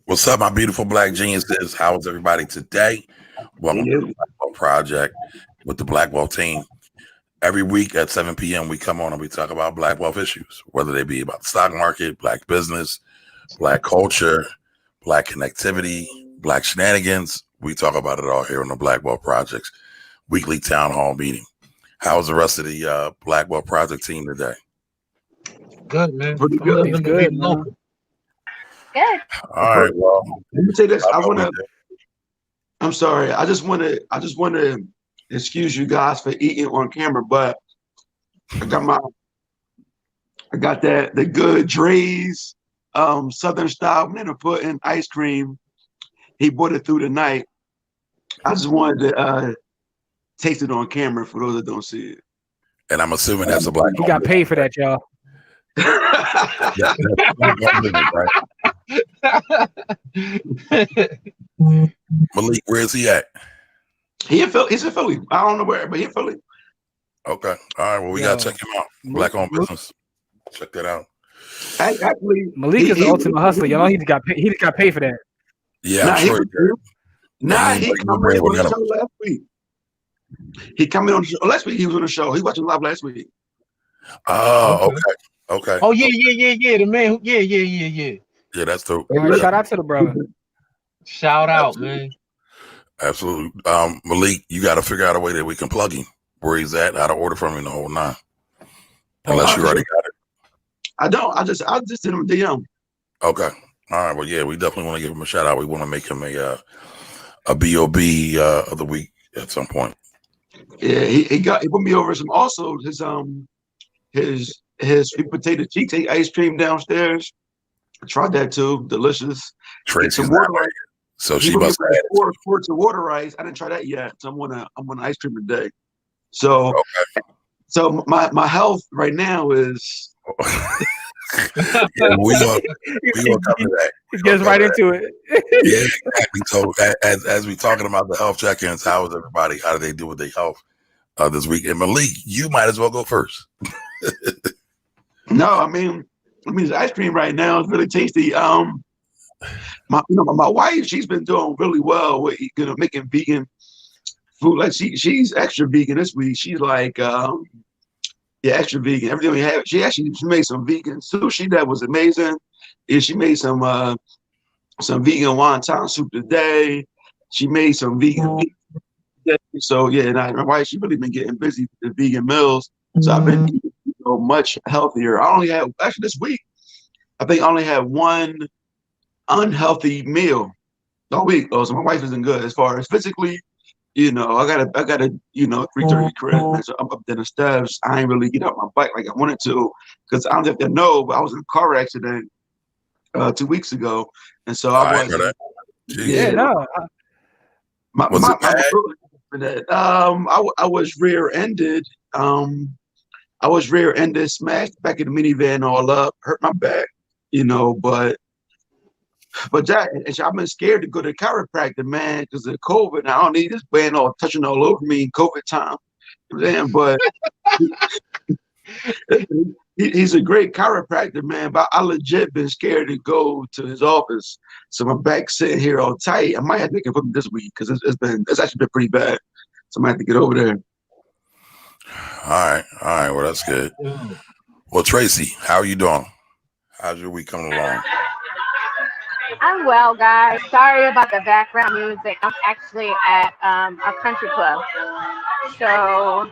What's up, my beautiful black geniuses? How is everybody today? Welcome to the Black Belt Project with the Black Belt team. Every week at 7 p.m., we come on and we talk about Black wealth issues, whether they be about the stock market, black business, black culture, black connectivity, black shenanigans. We talk about it all here on the Black Belt Project's weekly town hall meeting. How's the rest of the Black Belt Project team today? Good, man. Pretty I'm good. living He's the good, dream man. local. Good. All right, well, Let me say this. I know we did. I'm sorry. I just want to excuse you guys for eating on camera, but I got the good Dre's Southern style banana pudding ice cream. He brought it through the night. I just wanted to taste it on camera for those that don't see it. And I'm assuming that's a black. He got paid for that, y'all. Malik, where is he at? He's in Philly. I don't know where, but he's in Philly. Okay. All right. Well, we gotta check him out. Black owned business. Check that out. Actually, Malik is the ultimate hustler. Y'all know he just got paid for that. Yeah, I'm sure. He commented on the show last week. He commented on the show last week. He was on the show. He watching live last week. Oh, okay. Oh yeah. The man who, yeah. Yeah, that's the Shout out to the brother. Shout out, man. Absolutely. Malik, you got to figure out a way that we can plug him where he's at, how to order from him, the whole nine. Unless you already got it. I don't. I just sent him a DM. Okay. All right. Well, yeah, we definitely want to give him a shout out. We want to make him a BOB of the week at some point. Yeah, he put me over some also his sweet potato cheesecake ice cream downstairs. I tried that too. Delicious. Tracy's not right. So she must have had four quarts of water ice. I didn't try that yet. So I'm on ice cream today. So so my health right now is yeah, we gonna come to that. He gets right into it. Yeah, exactly. So as we talking about the health check-ins, how is everybody? How do they do with their health this week? And Malik, you might as well go first. No, I mean the ice cream right now is really tasty. My wife, she's been doing really well with making vegan food. Like she's extra vegan this week. She's like extra vegan. Everything we have. She made some vegan sushi that was amazing. Yeah, she made some vegan wonton soup today. She made some vegan. So yeah, and my wife, she really been getting busy with the vegan meals. So I've been eating much healthier. I only had this week. I think I only had one unhealthy meal all week. Oh, so my wife isn't good as far as physically. I gotta 3:30 crib. So I'm up there the steps. I ain't really get up my bike like I wanted to because I don't know if they know, but I was in a car accident 2 weeks ago, and so I was. I was rear-ended. I was rear-ended, smashed back in the minivan, all up, hurt my back. But Jack, I've been scared to go to the chiropractor, man, because of COVID. I don't need this band all touching all over me in COVID time. But he's a great chiropractor, man. But I legit been scared to go to his office. So my back's sitting here all tight. I might have to make it for me this week because it's actually been pretty bad. So I might have to get over there. All right. Well, that's good. Well, Tracy, how are you doing? How's your week coming along? I'm well, guys. Sorry about the background music. I'm actually at a country club. So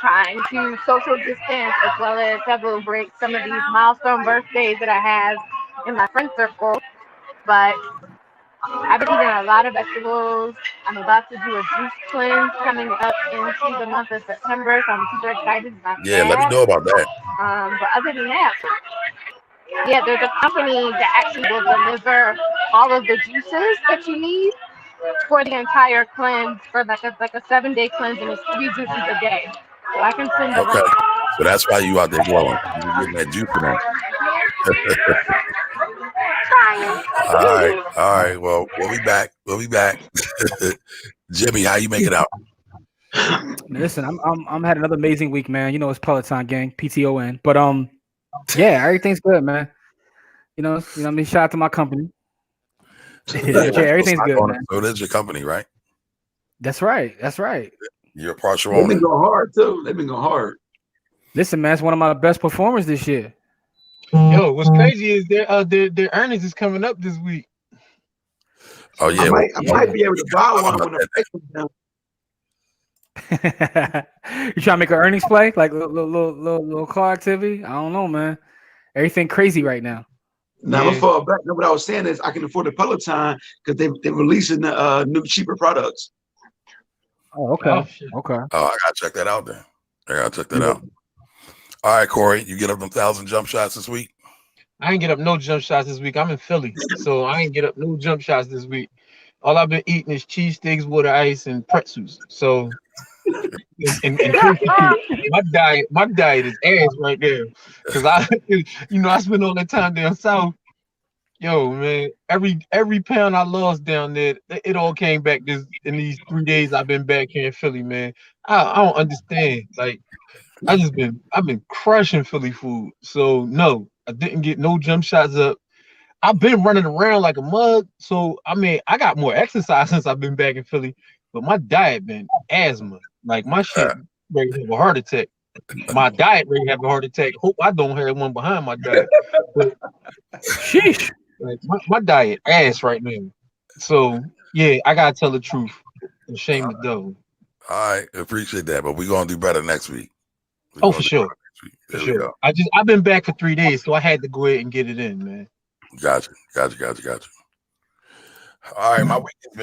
trying to social distance as well as celebrate some of these milestone birthdays that I have in my friend circle. But I've been eating a lot of vegetables. I'm about to do a juice cleanse coming up into the month of September, so I'm super excited about that. Yeah, let me know about that. But other than that, yeah, there's a company that actually will deliver all of the juices that you need for the entire cleanse for like a 7-day cleanse, and it's 3 juices a day. So I can send the Okay. link. So that's why you out there glowing. You're getting that juice in there. Trying. All right. Well, we'll be back. Jimmy, how you make it out? Listen, I'm had another amazing week, man. It's Peloton gang, PTON. But yeah, everything's good, man. Shout out to my company. Everything's good, man. So it is your company, right? That's right. That's right. You're a partial They've owner. been going hard too. They've been going hard. Listen, man, it's one of my best performers this year. Yo, what's crazy is their earnings is coming up this week. Oh yeah, I might be able to buy one when the price comes down. You trying to make an earnings play, like little car activity? I don't know, man. Everything crazy right now. Now, before back, what I was saying is I can afford the Peloton because they're releasing the new cheaper products. Oh, okay. Okay. Oh, I gotta check that out then. I gotta check that out. All right, Corey, you get up them 1,000 jump shots this week? I ain't get up no jump shots this week. I'm in Philly, so I ain't get up no jump shots this week. All I've been eating is cheesesteaks, water ice, and pretzels. So, my diet is ass right there. Cause I spend all that time down south. Yo, man, every pound I lost down there, it all came back in these 3 days I've been back here in Philly, man. I don't understand. Like, I've been crushing Philly food. So no, I didn't get no jump shots up. I've been running around like a mug. So I mean, I got more exercise since I've been back in Philly, but my diet been asthma. Like my shit ready to have a heart attack. My diet ready to have a heart attack. Hope I don't have one behind my diet. But sheesh. Like my diet ass right now. So yeah, I gotta tell the truth and shame the devil. All right, appreciate that, but we're gonna do better next week. Oh, for sure. For sure. I've been back for 3 days, so I had to go ahead and get it in, man. Gotcha. All right, my week has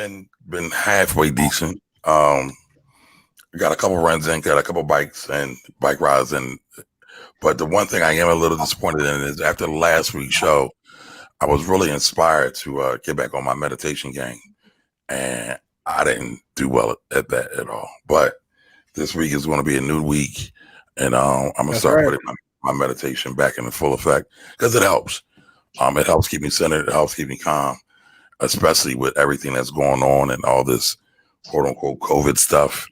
been halfway decent. Got a couple runs in, got a couple bike rides in. But the one thing I am a little disappointed in is after the last week's show, I was really inspired to get back on my meditation game, and I didn't do well at that at all. But this week is going to be a new week, and I'm gonna start putting my meditation back into full effect because it helps. It helps keep me centered. It helps keep me calm, especially with everything that's going on and all this quote unquote COVID stuff,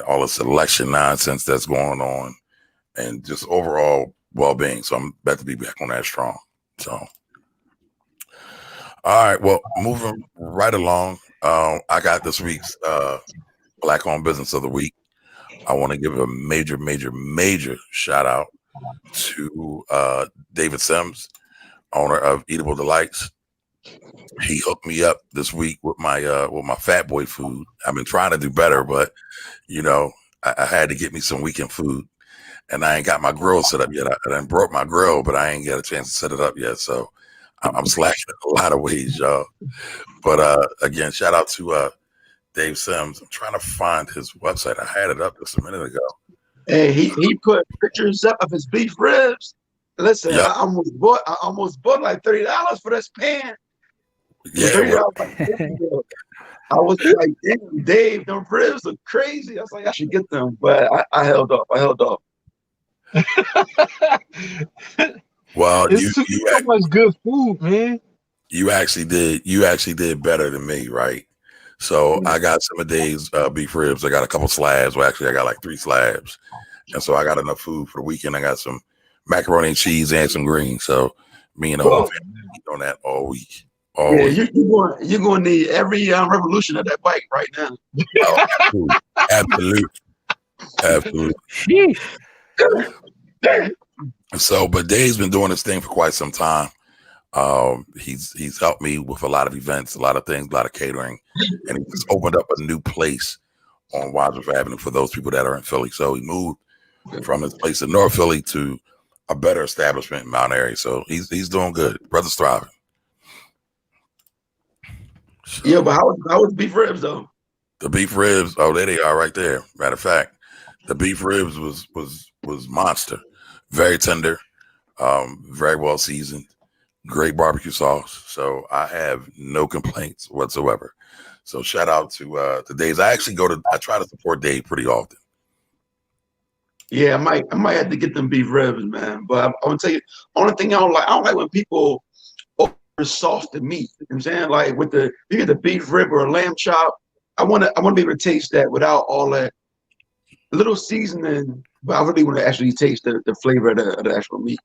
all this election nonsense that's going on, and just overall well-being. So I'm about to be back on that strong. So. All right, well, moving right along, I got this week's Black-owned Business of the Week. I want to give a major shout out to David Sims, owner of Eatable Delights. He hooked me up this week with my Fat Boy food. I've been trying to do better, but I had to get me some weekend food, and I ain't got my grill set up yet. I done broke my grill, but I ain't got a chance to set it up yet. So I'm slacking in a lot of ways, y'all. But again, shout out to Dave Sims. I'm trying to find his website. I had it up just a minute ago. Hey, he put pictures up of his beef ribs. Listen, I almost bought like $30 for this pan. Yeah, I was like, damn, Dave, them ribs look crazy. I was like, I should get them, but I held off. Well, it's so much good food, man. You actually did better than me, right? So I got some of Dave's beef ribs. I got a couple slabs. Well, actually, I got like 3 slabs, and so I got enough food for the weekend. I got some macaroni and cheese and some greens. So me and the whole family eat on that all week. You're going to need every revolution of that bike right now. Oh, absolutely. So, but Dave's been doing this thing for quite some time. He's helped me with a lot of events, a lot of things, a lot of catering, and he just opened up a new place on Wadsworth Avenue for those people that are in Philly. So he moved from his place in North Philly to a better establishment in Mount Airy. So he's doing good. Brother's thriving. So, yeah, but how was beef ribs though? The beef ribs, there they are right there. Matter of fact, the beef ribs was monster. Very tender, very well seasoned, great barbecue sauce. So I have no complaints whatsoever. So shout out to Dave. I try to support Dave pretty often. Yeah, I might have to get them beef ribs, man. But I'm gonna tell you, only thing I don't like when people over soft the meat. You know what I'm saying? Like you get the beef rib or a lamb chop, I wanna be able to taste that without all that little seasoning. But I really want to actually taste the flavor of the actual meat.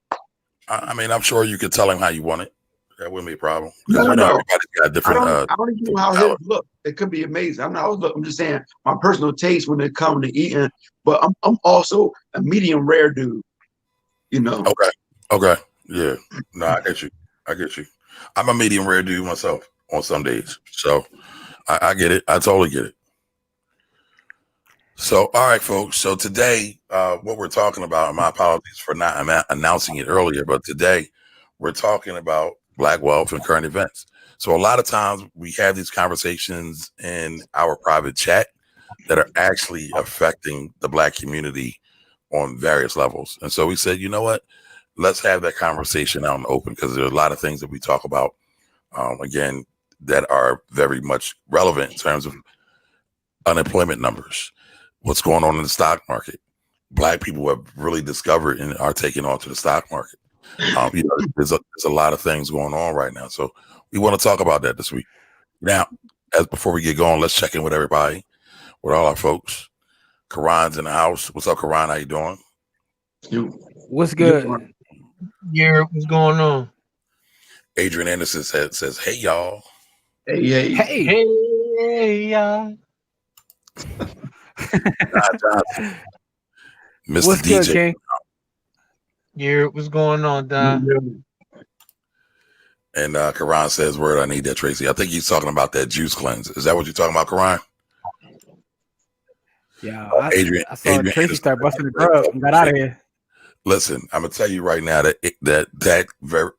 I mean, I'm sure you could tell him how you want it. That wouldn't be a problem. No, Because no. everybody's got different. I don't even know how his look. It could be amazing. I'm just saying my personal taste when it comes to eating. But I'm also a medium rare dude. You know. Okay. Yeah. No, I get you. I'm a medium rare dude myself on some days. So I get it. I totally get it. So, all right, folks. So today, what we're talking about, and my apologies for not announcing it earlier, but today we're talking about Black wealth and current events. So a lot of times we have these conversations in our private chat that are actually affecting the Black community on various levels. And so we said, you know what? Let's have that conversation out in the open, because there's a lot of things that we talk about, again, that are very much relevant in terms of unemployment numbers, what's going on in the stock market. Black people have really discovered and are taking on to the stock market. There's a lot of things going on right now. So we want to talk about that this week. Now, before we get going, let's check in with everybody, with all our folks. Karan's in the house. What's up, Karan? How you doing? What's good? Yeah, what's going on? Adrian Anderson says, hey, y'all. Hey, y'all. Mr. What's DJ. good, King? Yeah, what's going on, Don? And Karan says, word, I need that, Tracy. I think he's talking about that juice cleanse. Is that what you're talking about, Karan? Yeah, Adrian Tracy Anderson start busting the grub and got out of here. Listen, I'm gonna tell you right now that very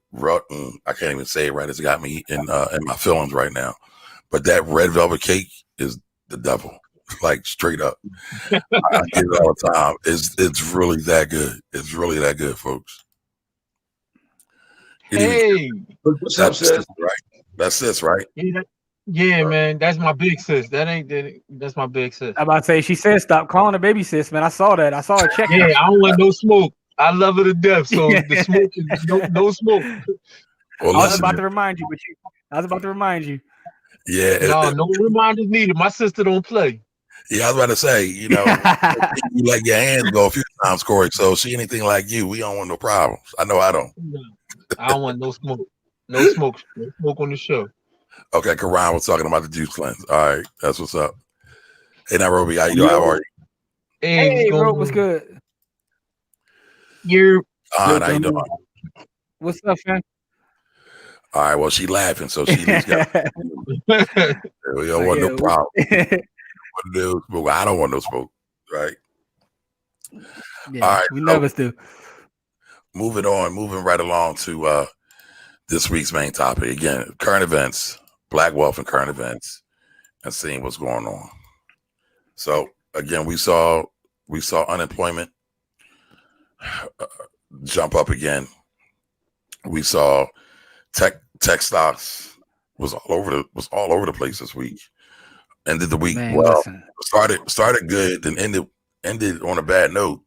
I can't even say it right. It's got me in my feelings right now. But that red velvet cake is the devil, like straight up. I get it all the time. It's really that good. It's really that good, folks. Hey, what's up, sis? Right? That's sis, right? Yeah, man. That's my big sis. That's my big sis. I'm about to say, she said stop calling her baby sis, man. I saw that. I saw her check. Yeah, I don't want no smoke. I love her to death. So the smoke is no smoke. Well, I was about to remind you. Yeah. No reminders needed. My sister don't play. Yeah, I was about to say, you let your hands go a few times, Corey. So she anything like you, we don't want no problems. I know I don't. No, I don't want no smoke. No smoke. No smoke on the show. Okay, Karan was talking about the juice cleanse. All right, that's what's up. Hey, Nairobi, how you doing? How are you? Hey, bro, what's good? You're how you doing? What's up, man? All right, well, she laughing, so she just got. We don't want no problem. I don't want no smoke, right? Yeah, all right, we never do. Moving right along to this week's main topic. Again, current events, Black wealth and current events, and seeing what's going on. So again, we saw unemployment jump up again. We saw tech stocks was all over the place this week. Ended the week started good, then ended on a bad note.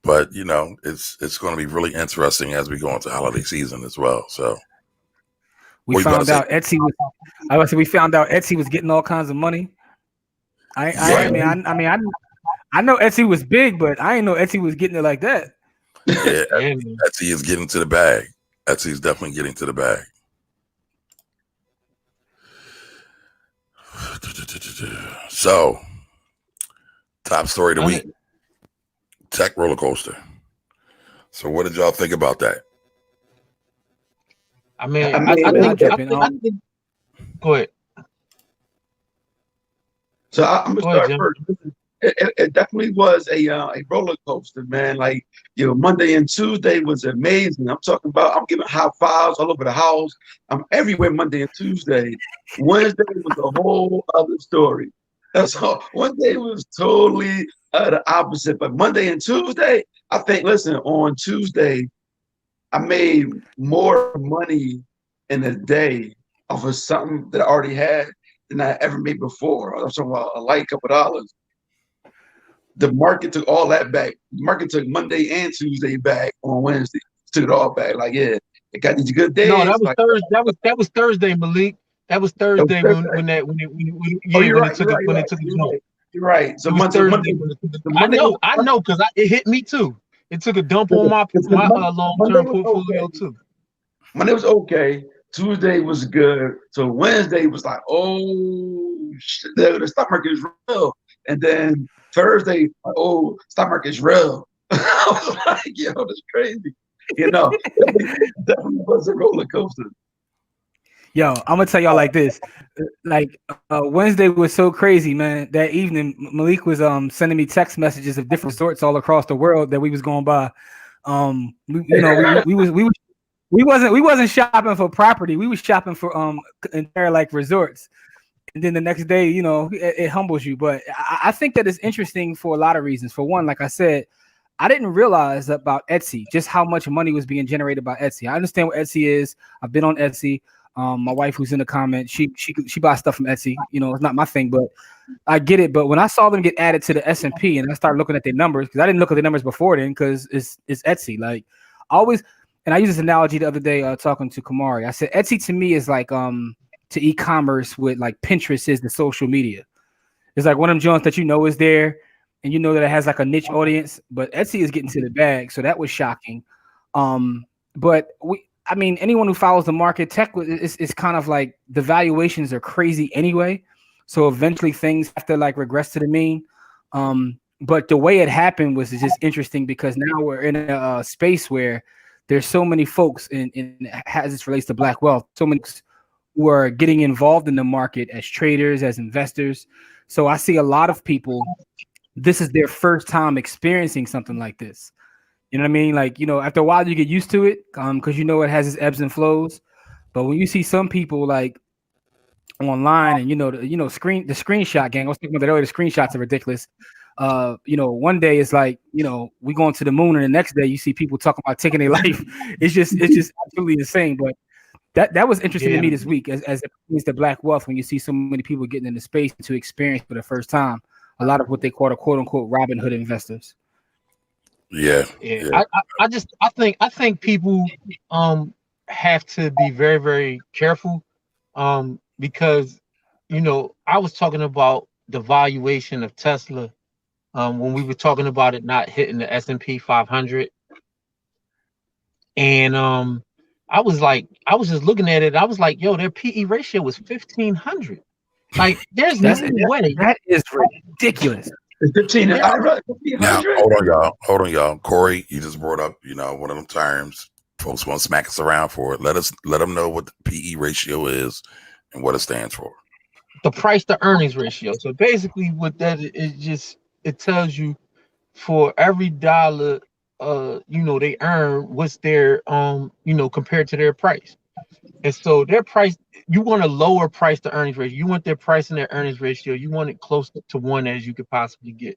But it's going to be really interesting as we go into holiday season as well. So we found out Etsy was getting all kinds of money. I know Etsy was big, but I didn't know Etsy was getting it like that. Yeah, Etsy is getting to the bag. Etsy is definitely getting to the bag. So, top story of the week: tech roller coaster. So, what did y'all think about that? I think go ahead. So I'm gonna start first. It definitely was a roller coaster, man. Like, Monday and Tuesday was amazing. I'm giving high fives all over the house. I'm everywhere Monday and Tuesday. Wednesday was a whole other story. That's all. Wednesday was totally the opposite. But Monday and Tuesday, I think, listen, on Tuesday, I made more money in a day off of something that I already had than I ever made before. I'm talking about a light couple dollars. The market took all that back. The market took Monday and Tuesday back on Wednesday. Took it all back. Like, yeah, it got these good days. No, that was Thursday. That was Thursday, Malik. That was Thursday when it took a jump. You're right. So Monday, I know, because it hit me too. It took a dump on my long-term portfolio too. Monday was okay. Tuesday was good. So Wednesday was like, oh, shit, the stock market is real. And then Thursday, like, oh, stock market is real. I was like, yo, that's crazy. Definitely was a roller coaster. Yo, I'm gonna tell y'all like this. Like Wednesday was so crazy, man. That evening, Malik was sending me text messages of different resorts all across the world that we was going by. We wasn't shopping for property. We was shopping for entire like resorts. And then the next day, it humbles you. But I think that it's interesting for a lot of reasons. For one, like I said, I didn't realize about Etsy, just how much money was being generated by Etsy. I understand what Etsy is. I've been on Etsy. My wife, who's in the comments, she buys stuff from Etsy. It's not my thing, but I get it. But when I saw them get added to the S&P and I started looking at their numbers, because I didn't look at the numbers before then, because it's Etsy. Like always, and I used this analogy the other day talking to Kamari. I said Etsy to me is like to e-commerce with like Pinterest is the social media. It's like one of them joints that is there, and that it has like a niche audience. But Etsy is getting to the bag, so that was shocking. But anyone who follows the market, tech is kind of like the valuations are crazy anyway. So eventually things have to like regress to the mean. But the way it happened was just interesting because now we're in a space where there's so many folks as this relates to Black wealth, so many who are getting involved in the market as traders, as investors. So I see a lot of people, this is their first time experiencing something like this. You know what I mean? Like, after a while you get used to it because it has its ebbs and flows. But when you see some people like online and the screenshot gang, I was talking about that earlier, the screenshots are ridiculous. One day it's like, we going to the moon, and the next day you see people talking about taking their life. It's just absolutely insane. But that was interesting to me this week as it pertains to Black wealth, when you see so many people getting into space to experience for the first time a lot of what they call the quote unquote Robin Hood investors. Yeah. I think people have to be very, very careful because I was talking about the valuation of Tesla when we were talking about it not hitting the S&P 500, and I was just looking at it. I was like, yo, their PE ratio was 1,500. Like, there's no way. That is ridiculous. 15. Now, hold on, y'all. Corey, you just brought up, one of them terms folks want to smack us around for it. Let them know what the PE ratio is and what it stands for. The price to earnings ratio. So basically, what that is, it tells you for every dollar, they earn, what's their, compared to their price. And so their price, you want a lower price to earnings ratio. You want their price and their earnings ratio. You want it close to one as you could possibly get.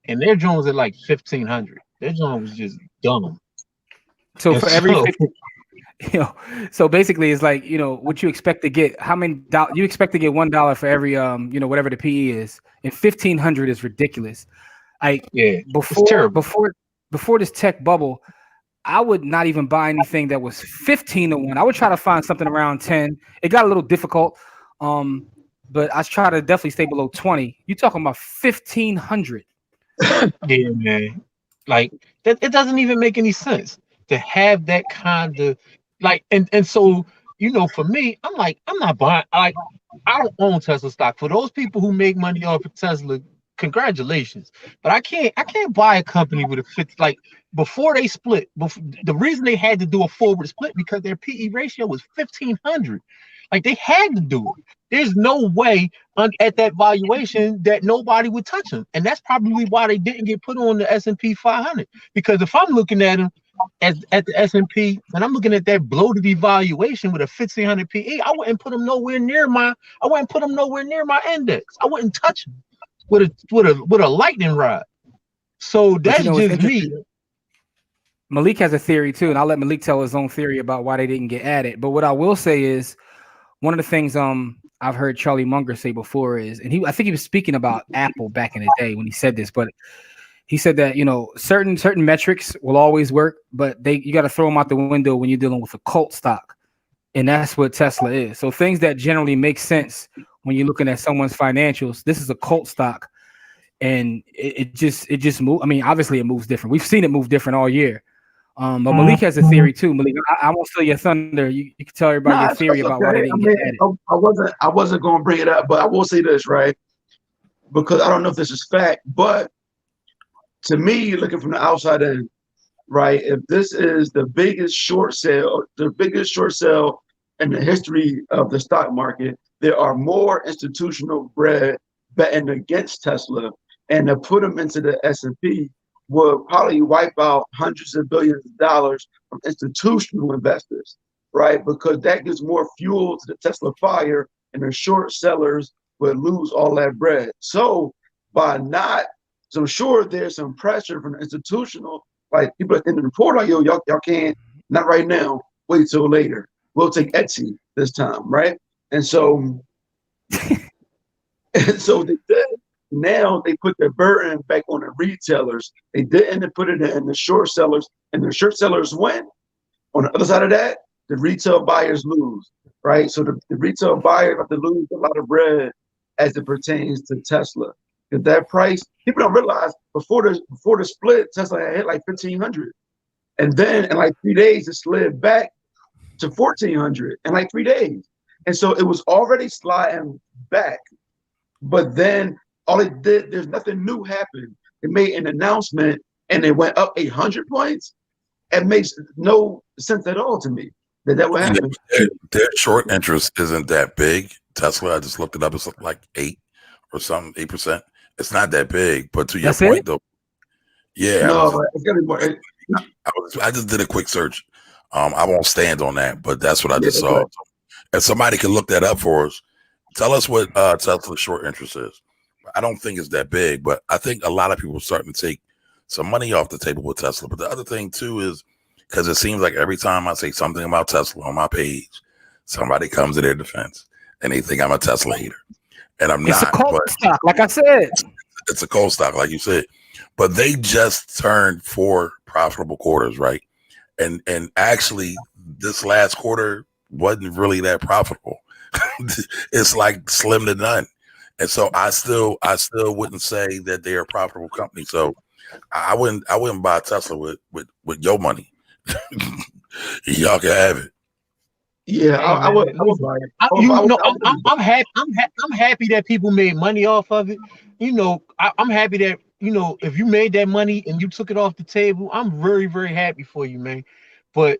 And their drone was at like 1,500. Their drone was just dumb. So and for every 50, so basically it's like, what you expect to get, how many dollars you expect to get $1 for every whatever the PE is, and 1,500 is ridiculous. Before this tech bubble, I would not even buy anything that was 15 to 1. I would try to find something around 10. It got a little difficult, but I try to definitely stay below 20. You're talking about 1,500. Yeah, man. Like that, it doesn't even make any sense to have that kind of like, and so for me, I'm like, I'm not buying. I don't own Tesla stock. For those people who make money off of Tesla, congratulations. But I can't buy a company with a 50, like before they split. The reason they had to do a forward split because their PE ratio was 1,500. Like they had to do it. There's no way at that valuation that nobody would touch them, and that's probably why they didn't get put on the S&P 500. Because if I'm looking at them at the S&P and I'm looking at that bloated evaluation with a 1,500 PE, I wouldn't put them nowhere near my index. I wouldn't touch them with a lightning rod. So that's just me. Malik has a theory too, and I'll let Malik tell his own theory about why they didn't get added. But what I will say is, one of the things I've heard Charlie Munger say before is, and I think he was speaking about Apple back in the day when he said this, but he said that certain metrics will always work, but you got to throw them out the window when you're dealing with a cult stock, and that's what Tesla is. So things that generally make sense when you're looking at someone's financials, this is a cult stock, and it just moves. I mean, obviously it moves different. We've seen it move different all year. But Malik has a theory too. Malik, I won't steal your thunder. You can tell everybody your theory about why they didn't get added. I wasn't going to bring it up, but I will say this, right? Because I don't know if this is fact, but to me, looking from the outside in, right? If this is the biggest short sale in the history of the stock market, there are more institutional bread betting against Tesla, and to put them into the S&P would probably wipe out hundreds of billions of dollars from institutional investors, right? Because that gives more fuel to the Tesla fire, and the short sellers would lose all that bread. So I'm sure there's some pressure from the institutional, like people in the report, like, yo, y'all can't, not right now, wait till later. We'll take Etsy this time, right? And so, they did. Now they put the burden back on the retailers. They didn't put it in the short sellers, and the short sellers win. On the other side of that, the retail buyers lose, right? So the retail buyers have to lose a lot of bread as it pertains to Tesla. Because that price, people don't realize before the split, Tesla had hit like 1,500. And then in like 3 days, it slid back to 1,400 in like 3 days. And so it was already sliding back. But then all it did, there's nothing new happened. It made an announcement and it went up 800 points. It makes no sense at all to me that would happen. Their short interest isn't that big. Tesla, I just looked it up. It's like 8 or something, 8%. It's not that big, but to your point, though, yeah. No, it's gonna be more. I just did a quick search. I won't stand on that, but that's what I just saw. So if somebody can look that up for us, tell us what Tesla's short interest is. I don't think it's that big, but I think a lot of people are starting to take some money off the table with Tesla. But the other thing too is because it seems like every time I say something about Tesla on my page, somebody comes to their defense and they think I'm a Tesla hater. And I'm it's not. It's a cold stock, like I said. It's a cold stock, like you said. But they just turned 4 profitable quarters, right? And actually, this last quarter wasn't really that profitable. It's like slim to none. And so I still wouldn't say that they're a profitable company. So I wouldn't buy Tesla with your money. Y'all can have it. Yeah, I would buy it. I'm happy that people made money off of it. I'm happy that if you made that money and you took it off the table, I'm very, very happy for you, man. But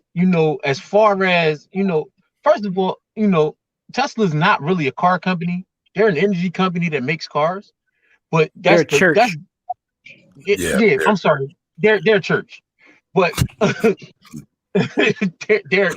as far as first of all, Tesla's not really a car company. They're an energy company that makes cars. But they're a church. I'm sorry, they're a church, but. they're damn.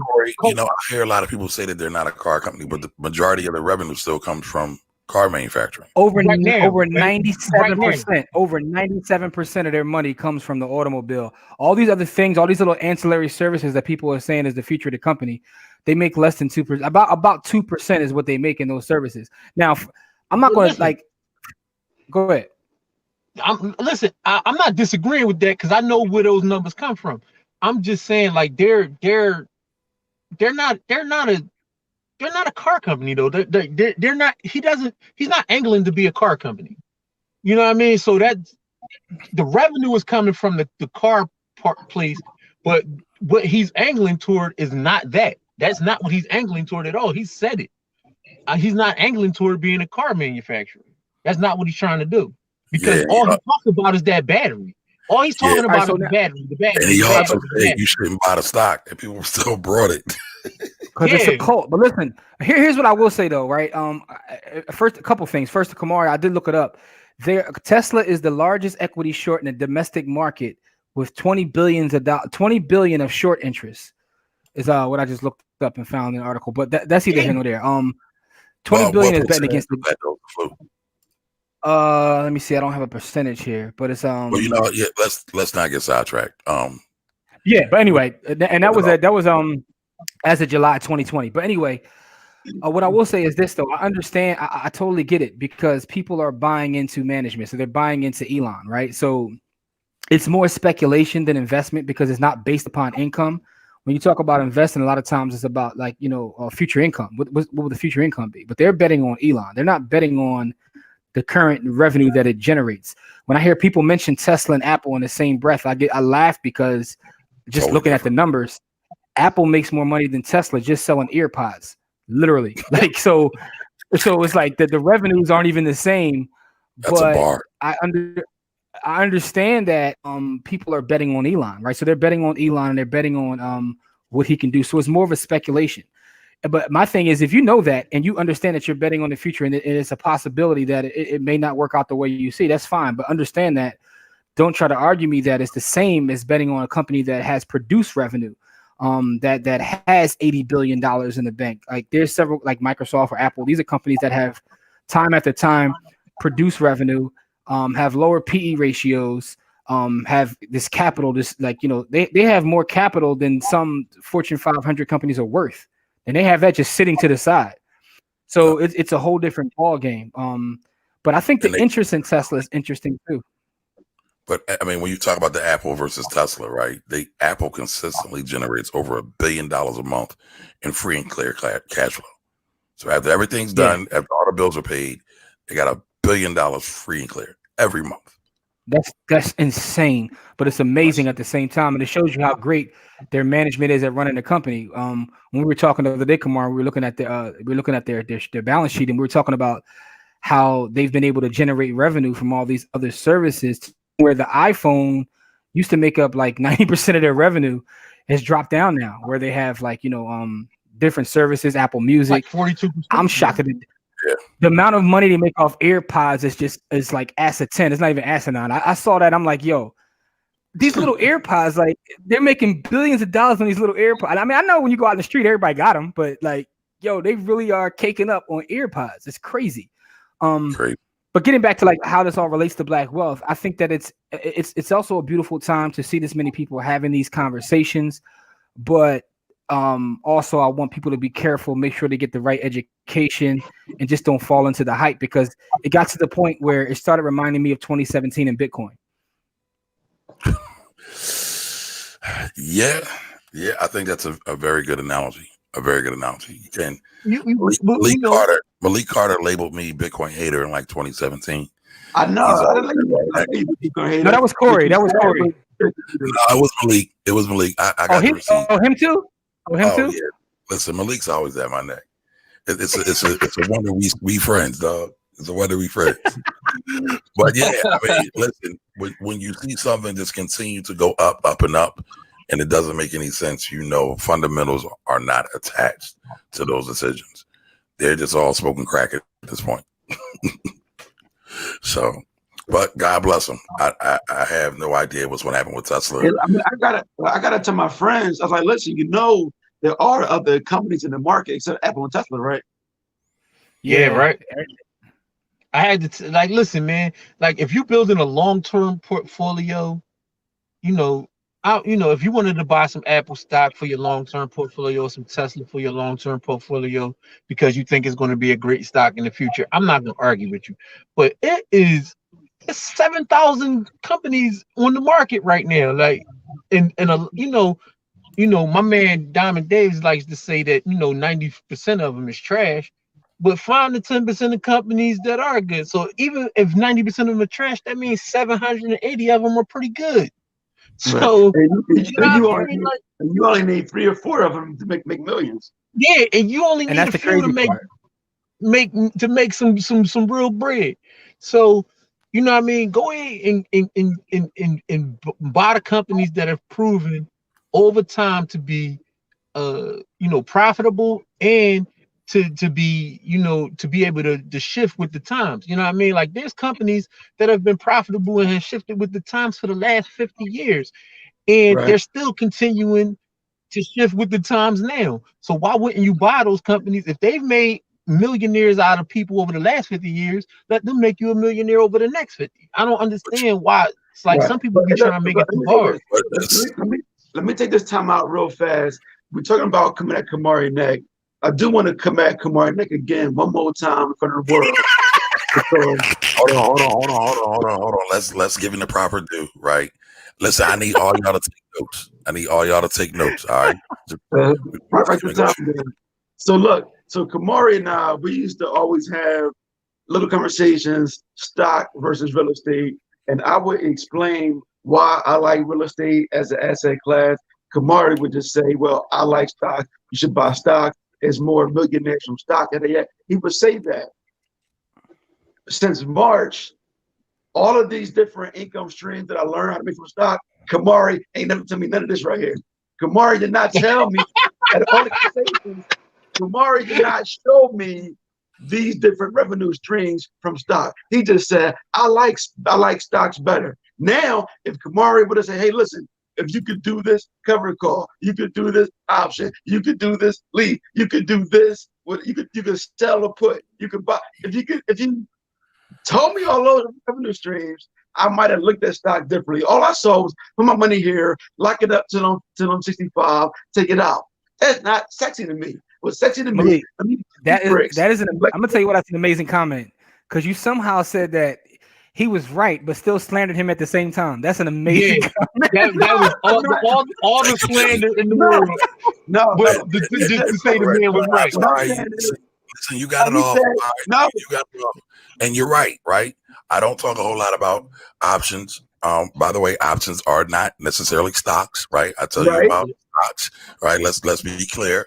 Corey, I hear a lot of people say that they're not a car company, but the majority of the revenue still comes from car manufacturing. Over 97%. Over 97% of their money comes from the automobile. All these other things, all these little ancillary services that people are saying is the future of the company, they make less than 2%. About 2% is what they make in those services. Now, I'm not going to Go ahead. I'm not disagreeing with that because I know where those numbers come from. I'm just saying, like they're not a car company though. They're not. He's not angling to be a car company. You know what I mean? So that's the revenue is coming from the car place, but what he's angling toward is not that. That's not what he's angling toward at all. He said it. He's not angling toward being a car manufacturer. That's not what he's trying to do because all he talks about is that battery. All he's talking about is the battery. And he also said you shouldn't buy the stock, and people still brought it. Because it's a cult. But listen, here's what I will say though, right? First, a couple things. First, Kamari, I did look it up. Tesla is the largest equity short in the domestic market with $20 billion of short interest. Is what I just looked up and found in an article. But that's either here nor there. 20 billion is betting against the. Let me see. I don't have a percentage here, but it's Well, let's not get sidetracked. Yeah, but anyway, and that was as of July 2020. But anyway, what I will say is this though. I understand. I totally get it because people are buying into management, so they're buying into Elon, right? So it's more speculation than investment because it's not based upon income. When you talk about investing, a lot of times it's about future income. What will the future income be? But they're betting on Elon. They're not betting on the current revenue that it generates. When I hear people mention Tesla and Apple in the same breath, I laugh because just Totally looking at the different. numbers, Apple makes more money than Tesla just selling earpods, literally. Like so it's like the revenues aren't even the same. That's a But bar. I understand that people are betting on Elon, right? So they're betting on Elon and they're betting on what he can do. So it's more of a speculation. But my thing is, if you know that and you understand that you're betting on the future and it's a possibility that it may not work out the way you see, that's fine. But understand that. Don't try to argue me that it's the same as betting on a company that has produced revenue, that has $80 billion in the bank. Like there's several, like Microsoft or Apple. These are companies that have time after time produced revenue, have lower PE ratios, have this capital, they have more capital than some Fortune 500 companies are worth. And they have that just sitting to the side. So it's a whole different ball game. But I think the interest in Tesla is interesting too. But I mean, when you talk about the Apple versus Tesla, right? Apple consistently generates over $1 billion a month in free and clear cash flow. So after everything's done, after all the bills are paid, they got $1 billion free and clear every month. That's insane, but it's amazing at the same time, and it shows you how great their management is at running the company. When we were talking the other day, Kamar, we were looking at their balance sheet, and we were talking about how they've been able to generate revenue from all these other services, where the iPhone used to make up like 90% of their revenue has dropped down now, where they have different services, Apple Music. Like 42%. I'm shocked at it. Yeah. The amount of money they make off AirPods is like asinine. It's not even asinine. I saw that. I'm like, yo, these little AirPods, like they're making billions of dollars on these little AirPods. I mean, I know when you go out in the street, everybody got them, but like, yo, they really are caking up on AirPods. It's crazy. But getting back to like how this all relates to Black wealth, I think that it's also a beautiful time to see this many people having these conversations. But also I want people to be careful, make sure they get the right education and just don't fall into the hype, because it got to the point where it started reminding me of 2017 and Bitcoin. Yeah, I think that's a very good analogy. You can Malik Carter labeled me Bitcoin hater in like 2017. I know. No, that was Corey. No, it was Malik. I got the receipt. Him too. Yeah. Listen, Malik's always at my neck. It's a wonder we friends, dog. It's a wonder we friends. But yeah, I mean, listen, when you see something just continue to go up, and up, and it doesn't make any sense, fundamentals are not attached to those decisions. They're just all smoking crack at this point. So, but God bless them. I have no idea what's going to happen with Tesla. I mean, I gotta tell my friends. I was like, listen, there are other companies in the market except Apple and Tesla, right? Yeah, right. I had to listen, man. Like, if you're building a long-term portfolio, if you wanted to buy some Apple stock for your long-term portfolio or some Tesla for your long-term portfolio because you think it's going to be a great stock in the future, I'm not going to argue with you. But it's 7,000 companies on the market right now. Like, my man Diamond Davis likes to say that 90% of them is trash, but find the 10% of companies that are good. So even if 90% of them are trash, that means 780 of them are pretty good. So you only need 3 or 4 of them to make millions. Yeah, and you only need a few to make some real bread. So go ahead and buy the companies that have proven over time to be profitable and to be able to shift with the times. Like, there's companies that have been profitable and have shifted with the times for the last 50 years, and they're still continuing to shift with the times now. So why wouldn't you buy those companies? If they've made millionaires out of people over the last 50 years, let them make you a millionaire over the next 50. I don't understand why. It's like some people be trying to make it too hard. Let me take this time out real fast. We're talking about coming at Kamari neck. I do want to come at Kamari neck again one more time in front of the world. Hold on. Let's give him the proper due, right? Listen, I need all y'all to take notes. All right. So look, Kamari and I, we used to always have little conversations, stock versus real estate, and I would explain why I like real estate as an asset class. Kamari would just say, well, I like stock. You should buy stock. There's more millionaires from stock. And he would say that. Since March, all of these different income streams that I learned how to make from stock, Kamari ain't never tell me none of this right here. Kamari did not tell me at all the conversations. Kamari did not show me these different revenue streams from stock. He just said, I like stocks better. Now, if Kamari would have said, hey, listen, if you could do this cover call, you could do this option, you could do this lead, you could do this, you could sell or put, you could buy. If you told me all those revenue streams, I might have looked at stock differently. All I saw was put my money here, lock it up till I'm 65, take it out. That's not sexy to me. What's sexy to me? That is I'm gonna tell you what, that's an amazing comment, because you somehow said that he was right, but still slandered him at the same time. That's an amazing comment. That was all the slander in the world. No, but just to say the man was right. Listen, you got it all. No, you got it all. And you're right, right? I don't talk a whole lot about options. By the way, options are not necessarily stocks, right? I tell you about stocks, right? Let's be clear.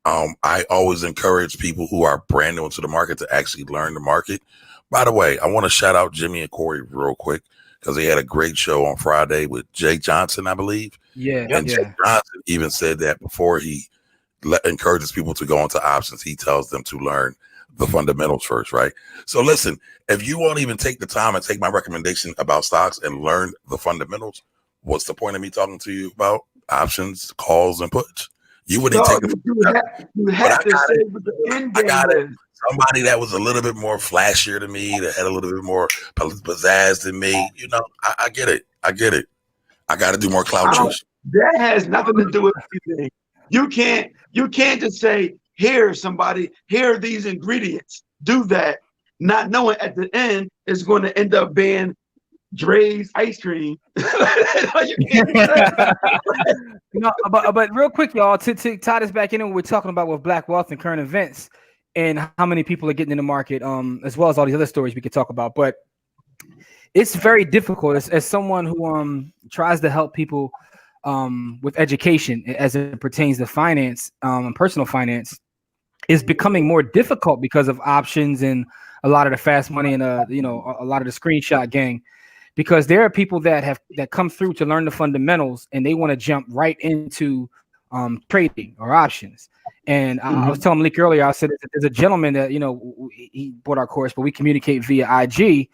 I always encourage people who are brand new into the market to actually learn the market. By the way, I want to shout out Jimmy and Corey real quick, because they had a great show on Friday with Jay Johnson, I believe. Yeah. And Jay Johnson even said that before he encourages people to go into options, he tells them to learn the fundamentals first, right? So listen, if you won't even take the time and take my recommendation about stocks and learn the fundamentals, what's the point of me talking to you about options, calls, and puts? You wouldn't take it. You have to say what the end game is. Somebody that was a little bit more flashier to me, that had a little bit more pizzazz than me. You know, I get it. I got to do more cloud chasing. That has nothing to do with anything. You can't just say, here are these ingredients. Do that, not knowing at the end it's going to end up being Dre's ice cream. But real quick, y'all, to tie this back in, we're talking about with Black Wealth and current events and how many people are getting in the market, as well as all these other stories we could talk about. But it's very difficult as someone who tries to help people with education as it pertains to finance and personal finance. Is becoming more difficult because of options and a lot of the fast money and a lot of the screenshot gang, because there are people that come through to learn the fundamentals and they want to jump right into trading or options. And I was telling Malik earlier, I said there's a gentleman that he bought our course, but we communicate via IG,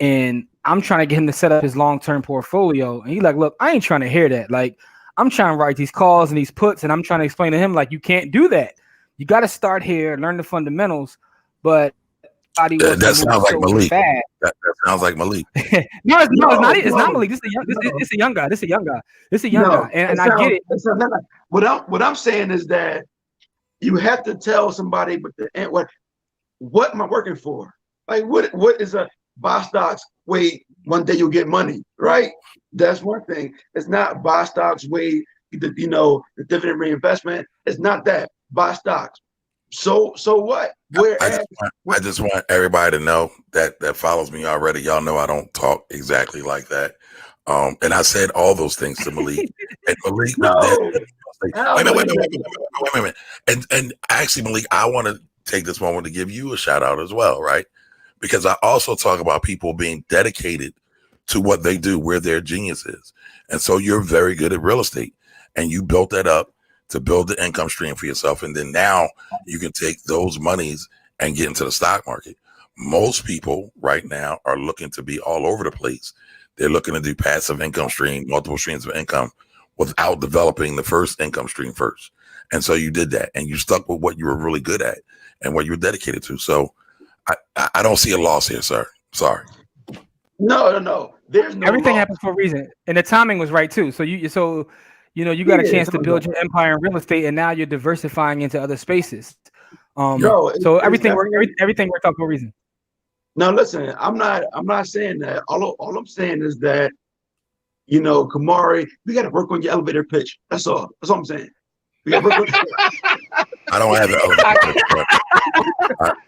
and I'm trying to get him to set up his long-term portfolio, and he's like, look, I ain't trying to hear that. Like, I'm trying to write these calls and these puts, and I'm trying to explain to him, like, you can't do that. You got to start here, learn the fundamentals. But that sounds like Malik. That sounds like Malik. No, it's not. It's not Malik. This is a young guy. This is a young guy. And I get it. What I'm saying is that you have to tell somebody, what am I working for? Like, what is a buy stocks? Wait, one day you'll get money, right? That's one thing. It's not buy stocks. Wait, the dividend reinvestment. It's not that. Buy stocks. So what? I just want everybody to know that follows me already. Y'all know I don't talk exactly like that. And I said all those things to Malik. And Malik wait a minute. And actually, Malik, I want to take this moment to give you a shout out as well, right? Because I also talk about people being dedicated to what they do, where their genius is. And so you're very good at real estate, and you built that up to build the income stream for yourself. And then now you can take those monies and get into the stock market. Most people right now are looking to be all over the place. They're looking to do passive income stream, multiple streams of income without developing the first income stream first. And so you did that, and you stuck with what you were really good at and what you were dedicated to. So I don't see a loss here, sir. Sorry. No. There's no everything loss. happens for a reason. And the timing was right too. So you got a chance to build your empire in real estate, and now you're diversifying into other spaces. So everything worked out for a reason. No, listen, I'm not saying that. All I'm saying is that, Kamari, we got to work on your elevator pitch. That's all. That's all I'm saying. We got to work on I don't have the elevator pitch.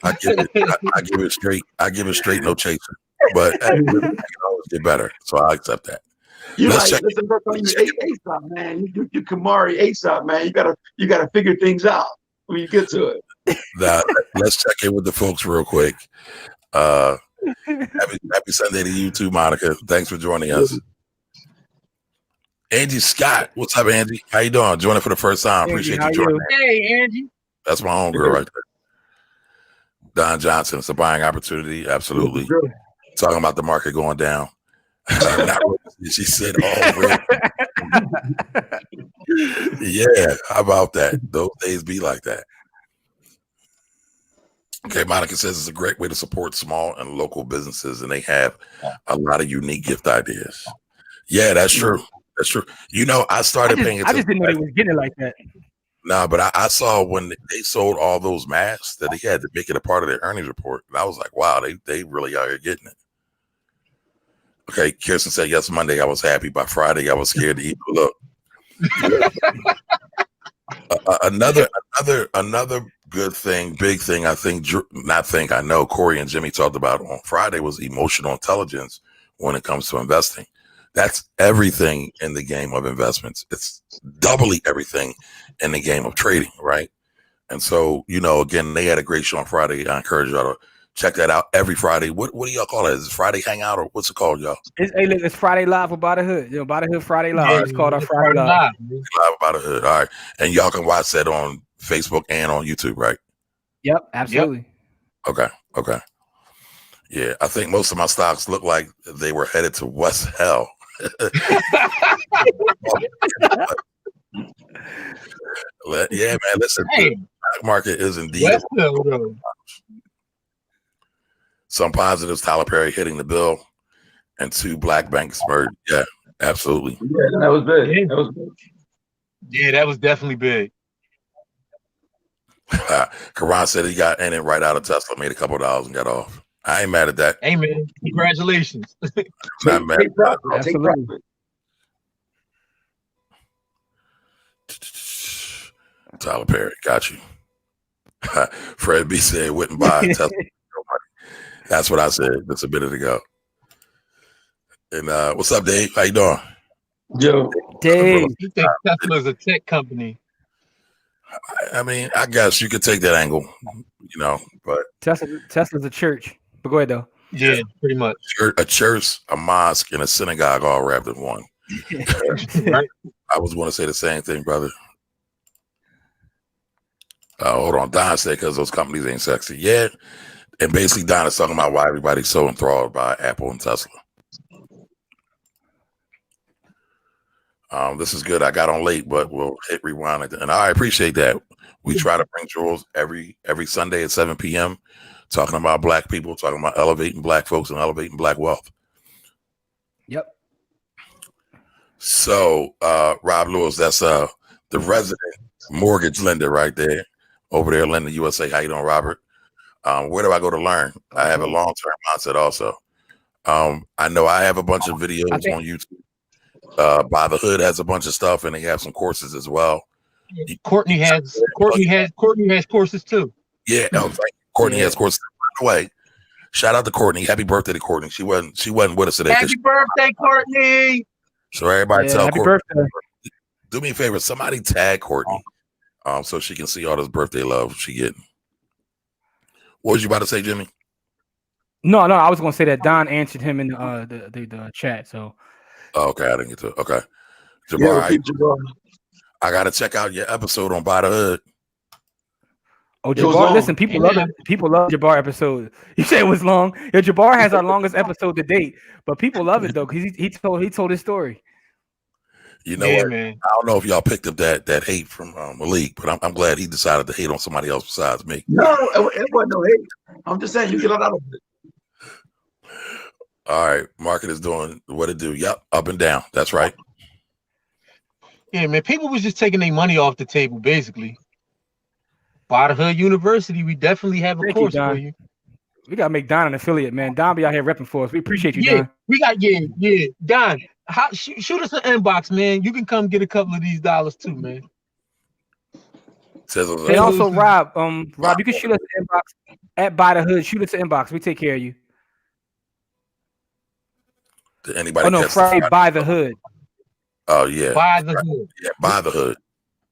I I give it straight. I give it straight, no chaser. But I can always get better, so I accept that. You listen, work on your ASAP, man. You Kamari ASAP, man. You gotta figure things out when you get to it. Now, let's check in with the folks real quick. Happy Sunday to you too, Monica. Thanks for joining us. Angie Scott, what's up, Angie? How you doing? Joining for the first time. Appreciate you joining. Hey, Angie. That's my own girl right there. Don Johnson, it's a buying opportunity. Absolutely. Talking about the market going down. Not really, she said, "Oh, yeah." How about that? Those days be like that. Okay, Monica says it's a great way to support small and local businesses, and they have a lot of unique gift ideas. Yeah, that's true. That's true. You know, I started paying attention. I just didn't know they was getting it like that. No, but I saw when they sold all those masks that they had to make it a part of their earnings report. And I was like, wow, they really are getting it. Okay, Kirsten said, yes, Monday I was happy. By Friday, I was scared to eat. Look. Another good thing, big thing, I know Corey and Jimmy talked about on Friday was emotional intelligence when it comes to investing. That's everything in the game of investments. It's doubly everything in the game of trading, right? And so, you know, again, they had a great show on Friday. I encourage y'all to check that out every Friday. What do y'all call it? Is it Friday Hangout or what's it called, y'all? It's Friday Live with By the Hood. You know, By the Hood Friday Live. It's called our Friday Live. Live By the Hood. All right. And y'all can watch that on Facebook and on YouTube, right? Yep, absolutely. Yep. Okay. Yeah, I think most of my stocks look like they were headed to West Hell. Yeah, man. Listen, the stock market is indeed some positives. Tyler Perry hitting the bill, and 2 black banks merged. Yeah, absolutely. Yeah, that was big. Yeah. That was big. Yeah, that was definitely big. Karan said he got in it right out of Tesla, made a couple of dollars and got off. I ain't mad at that. Hey, man, congratulations. Not mad. Absolutely. Tyler Perry, got you. Fred B said wouldn't buy a Tesla. That's what I said just a minute ago. And what's up, Dave? How you doing? Yo, Dave. You think Tesla is a tech company? I mean, I guess you could take that angle, you know, but Tesla's a church. But go ahead though. Yeah, pretty much. A church, a mosque, and a synagogue all wrapped in one. Right. I was going to say the same thing, brother. Hold on, Don said because those companies ain't sexy. Yeah, and basically Don is talking about why everybody's so enthralled by Apple and Tesla. This is good. I got on late, but we'll hit rewind. And I appreciate that. We try to bring Jules every Sunday at 7 p.m. talking about black people, talking about elevating black folks and elevating black wealth. Yep. So, Rob Lewis, that's the resident mortgage lender right there, over there, Lending USA. How you doing, Robert? Where do I go to learn? I have a long-term mindset also. I know I have a bunch of videos on YouTube. By the Hood has a bunch of stuff, and they have some courses as well. Courtney has courses too. Yeah, no, Courtney has courses. By the way, shout out to Courtney. Happy birthday to Courtney. She wasn't with us today. Happy birthday, Courtney. So everybody tell happy Courtney. Birthday. Do me a favor, somebody tag Courtney, so she can see all this birthday love she getting. What was you about to say, Jimmy? No, I was gonna say that Don answered him in the chat. So Okay, I didn't get to. Okay, Jabbar, I gotta check out your episode on By the Hood. Oh, Jabbar, listen, people love it. People love Jabbar episode. You said it was long. Yeah, Jabbar has our longest episode to date, but people love it though because he told his story. You know what? Man. I don't know if y'all picked up that hate from Malik, but I'm glad he decided to hate on somebody else besides me. No, it wasn't no hate. I'm just saying you get a lot out of it. All right, market is doing what it do. Yep, up and down. That's right. Yeah, man. People was just taking their money off the table, basically. By the Hood University, we definitely have a course for you. We gotta make Don an affiliate, man. Don be out here repping for us. We appreciate you, Don. We got Don. Shoot us an inbox, man. You can come get a couple of these dollars too, man. And also, Rob, you can shoot us an inbox. at By the Hood. Shoot it to inbox. We take care of you. Did anybody Oh no, catch Friday By the Hood. Oh yeah. By the Hood. Yeah, By the Hood.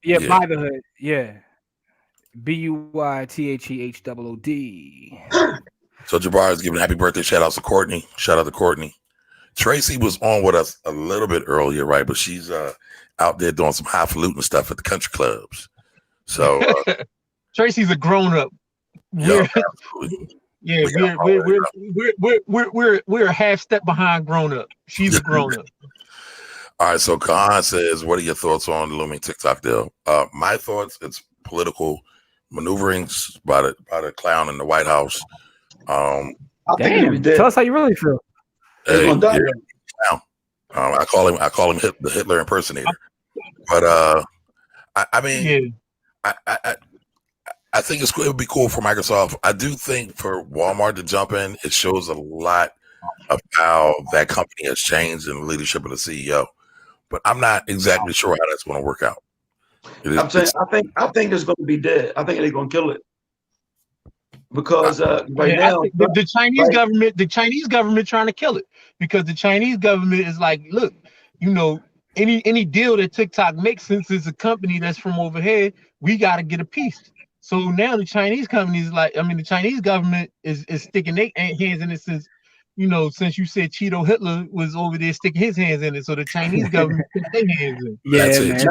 Yeah, By the Hood. Yeah. BUYTHEHOOD. So Jabbar is giving happy birthday shout outs to Courtney. Shout out to Courtney. Tracy was on with us a little bit earlier, right? But she's out there doing some highfalutin stuff at the country clubs. So Tracy's a grown up. We're a half step behind grown up. She's a grown up. All right. So Khan says, "What are your thoughts on the looming TikTok deal?" My thoughts: it's political maneuverings by the clown in the White House. Damn, tell us how you really feel. Clown. I call him the Hitler impersonator. But I mean, I think it would be cool for Microsoft. I do think for Walmart to jump in, it shows a lot of how that company has changed in the leadership of the CEO. But I'm not exactly sure how that's going to work out. I think it's going to be dead. I think they're going to kill it because right now the Chinese government trying to kill it, because the Chinese government is like, look, any deal that TikTok makes, since it's a company that's from over here, we got to get a piece. So now the Chinese company is like, the Chinese government is sticking their hands in it since you said Cheeto Hitler was over there sticking his hands in it. So the Chinese government put their hands in. Yeah, man.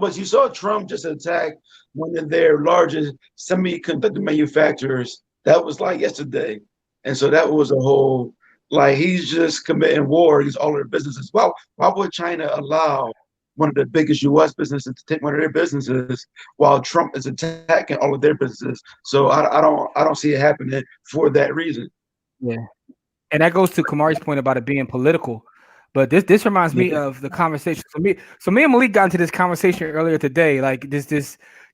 But you saw Trump just attack one of their largest semiconductor manufacturers. That was like yesterday. And so that was a whole, like, he's just committing war against all of their businesses. Why would China allow one of the biggest U.S. businesses to take one of their businesses while Trump is attacking all of their businesses? So I don't see it happening for that reason. Yeah, and that goes to Kamari's point about it being political. But this reminds me of the conversation. So me and Malik got into this conversation earlier today, like this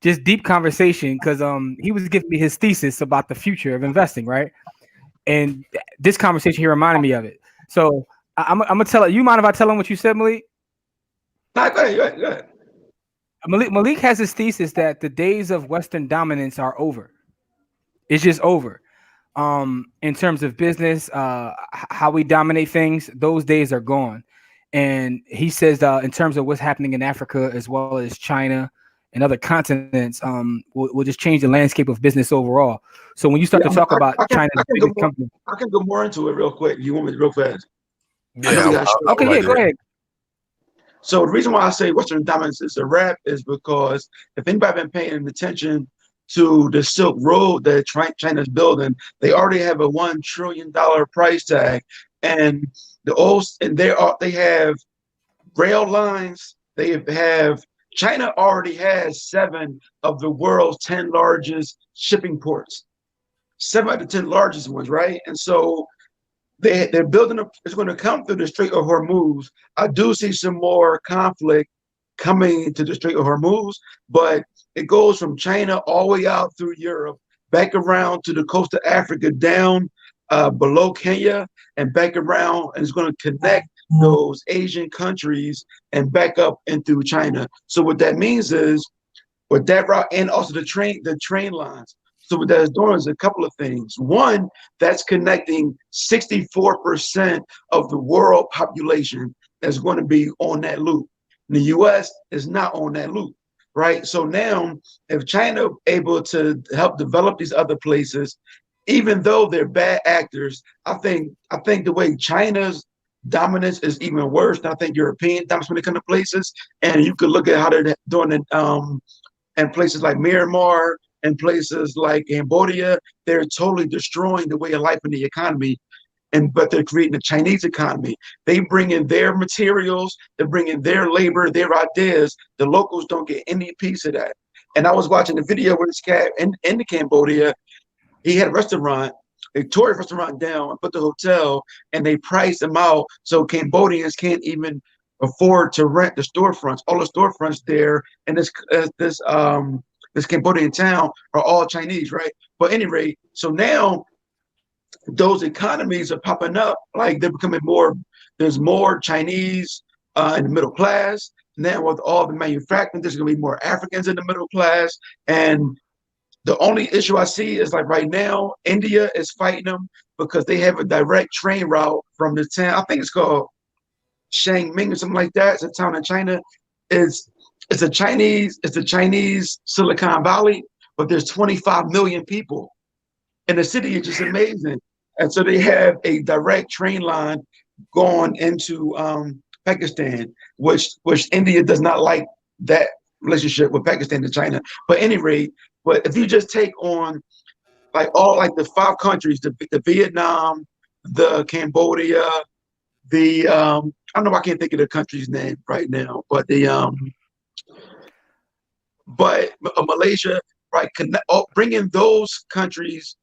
just deep conversation, because he was giving me his thesis about the future of investing, right? And this conversation here reminded me of it. So I'm gonna tell it. You mind if I tell him what you said, Malik? Go ahead. Malik has his thesis that the days of Western dominance are over. It's just over. In terms of business, how we dominate things, those days are gone. And he says in terms of what's happening in Africa as well as China and other continents, will just change the landscape of business overall. So when you start to talk about China's biggest company, I can go more into it real quick. You want me to real fast? Yeah. Okay, go ahead. So the reason why I say Western dominance is a wrap is because if anybody been paying attention to the Silk Road that China's building, they already have a $1 trillion price tag, and they have rail lines. China already has 7 of the world's 10 largest shipping ports, 7 of the 10 largest ones, right? And so they're building it's going to come through the Strait of Hormuz. I do see some more conflict coming to the Strait of Hormuz, but it goes from China all the way out through Europe, back around to the coast of Africa, down below Kenya, and back around, and it's going to connect those Asian countries and back up and through China. So what that means is, with that route, and also the train lines. So what that is doing is a couple of things. One, that's connecting 64% of the world population that's going to be on that loop. The U.S. is not on that loop, right? So now, if China able to help develop these other places, even though they're bad actors, I think the way China's dominance is even worse than I think European dominance when it comes to places. And you could look at how they're doing it in places like Myanmar and places like Cambodia. They're totally destroying the way of life in the economy. But they're creating a Chinese economy. They bring in their materials, they bring in their labor, their ideas. The locals don't get any piece of that. And I was watching a video where this cat in Cambodia, he had a restaurant, they tore the restaurant down and put the hotel, and they priced them out so Cambodians can't even afford to rent the storefronts. All the storefronts there in this Cambodian town are all Chinese, right? But at any rate, so now those economies are popping up, like they're becoming more, there's more Chinese in the middle class. Now with all the manufacturing, there's gonna be more Africans in the middle class. And The only issue I see is like right now, India is fighting them because they have a direct train route from the town. I think it's called Shangming or something like that. It's a town in China. It's a Chinese Silicon Valley, but there's 25 million people. And the city is just amazing. And so they have a direct train line going into Pakistan, which India does not like that relationship with Pakistan and China. But at any rate, but if you just take on like all like the 5 countries, the Vietnam, the Cambodia, the I don't know, I can't think of the country's name right now, but Malaysia, right? Bringing those countries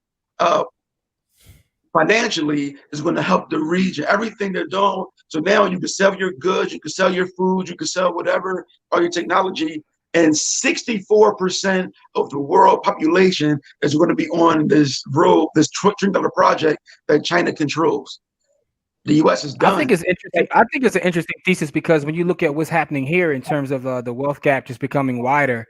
financially is going to help the region. Everything they're doing. So now you can sell your goods, you can sell your food, you can sell whatever, all your technology. And 64% of the world population is going to be on this road, this $1 trillion project that China controls. The U.S. is done. I think it's interesting. I think it's an interesting thesis because when you look at what's happening here in terms of the wealth gap just becoming wider,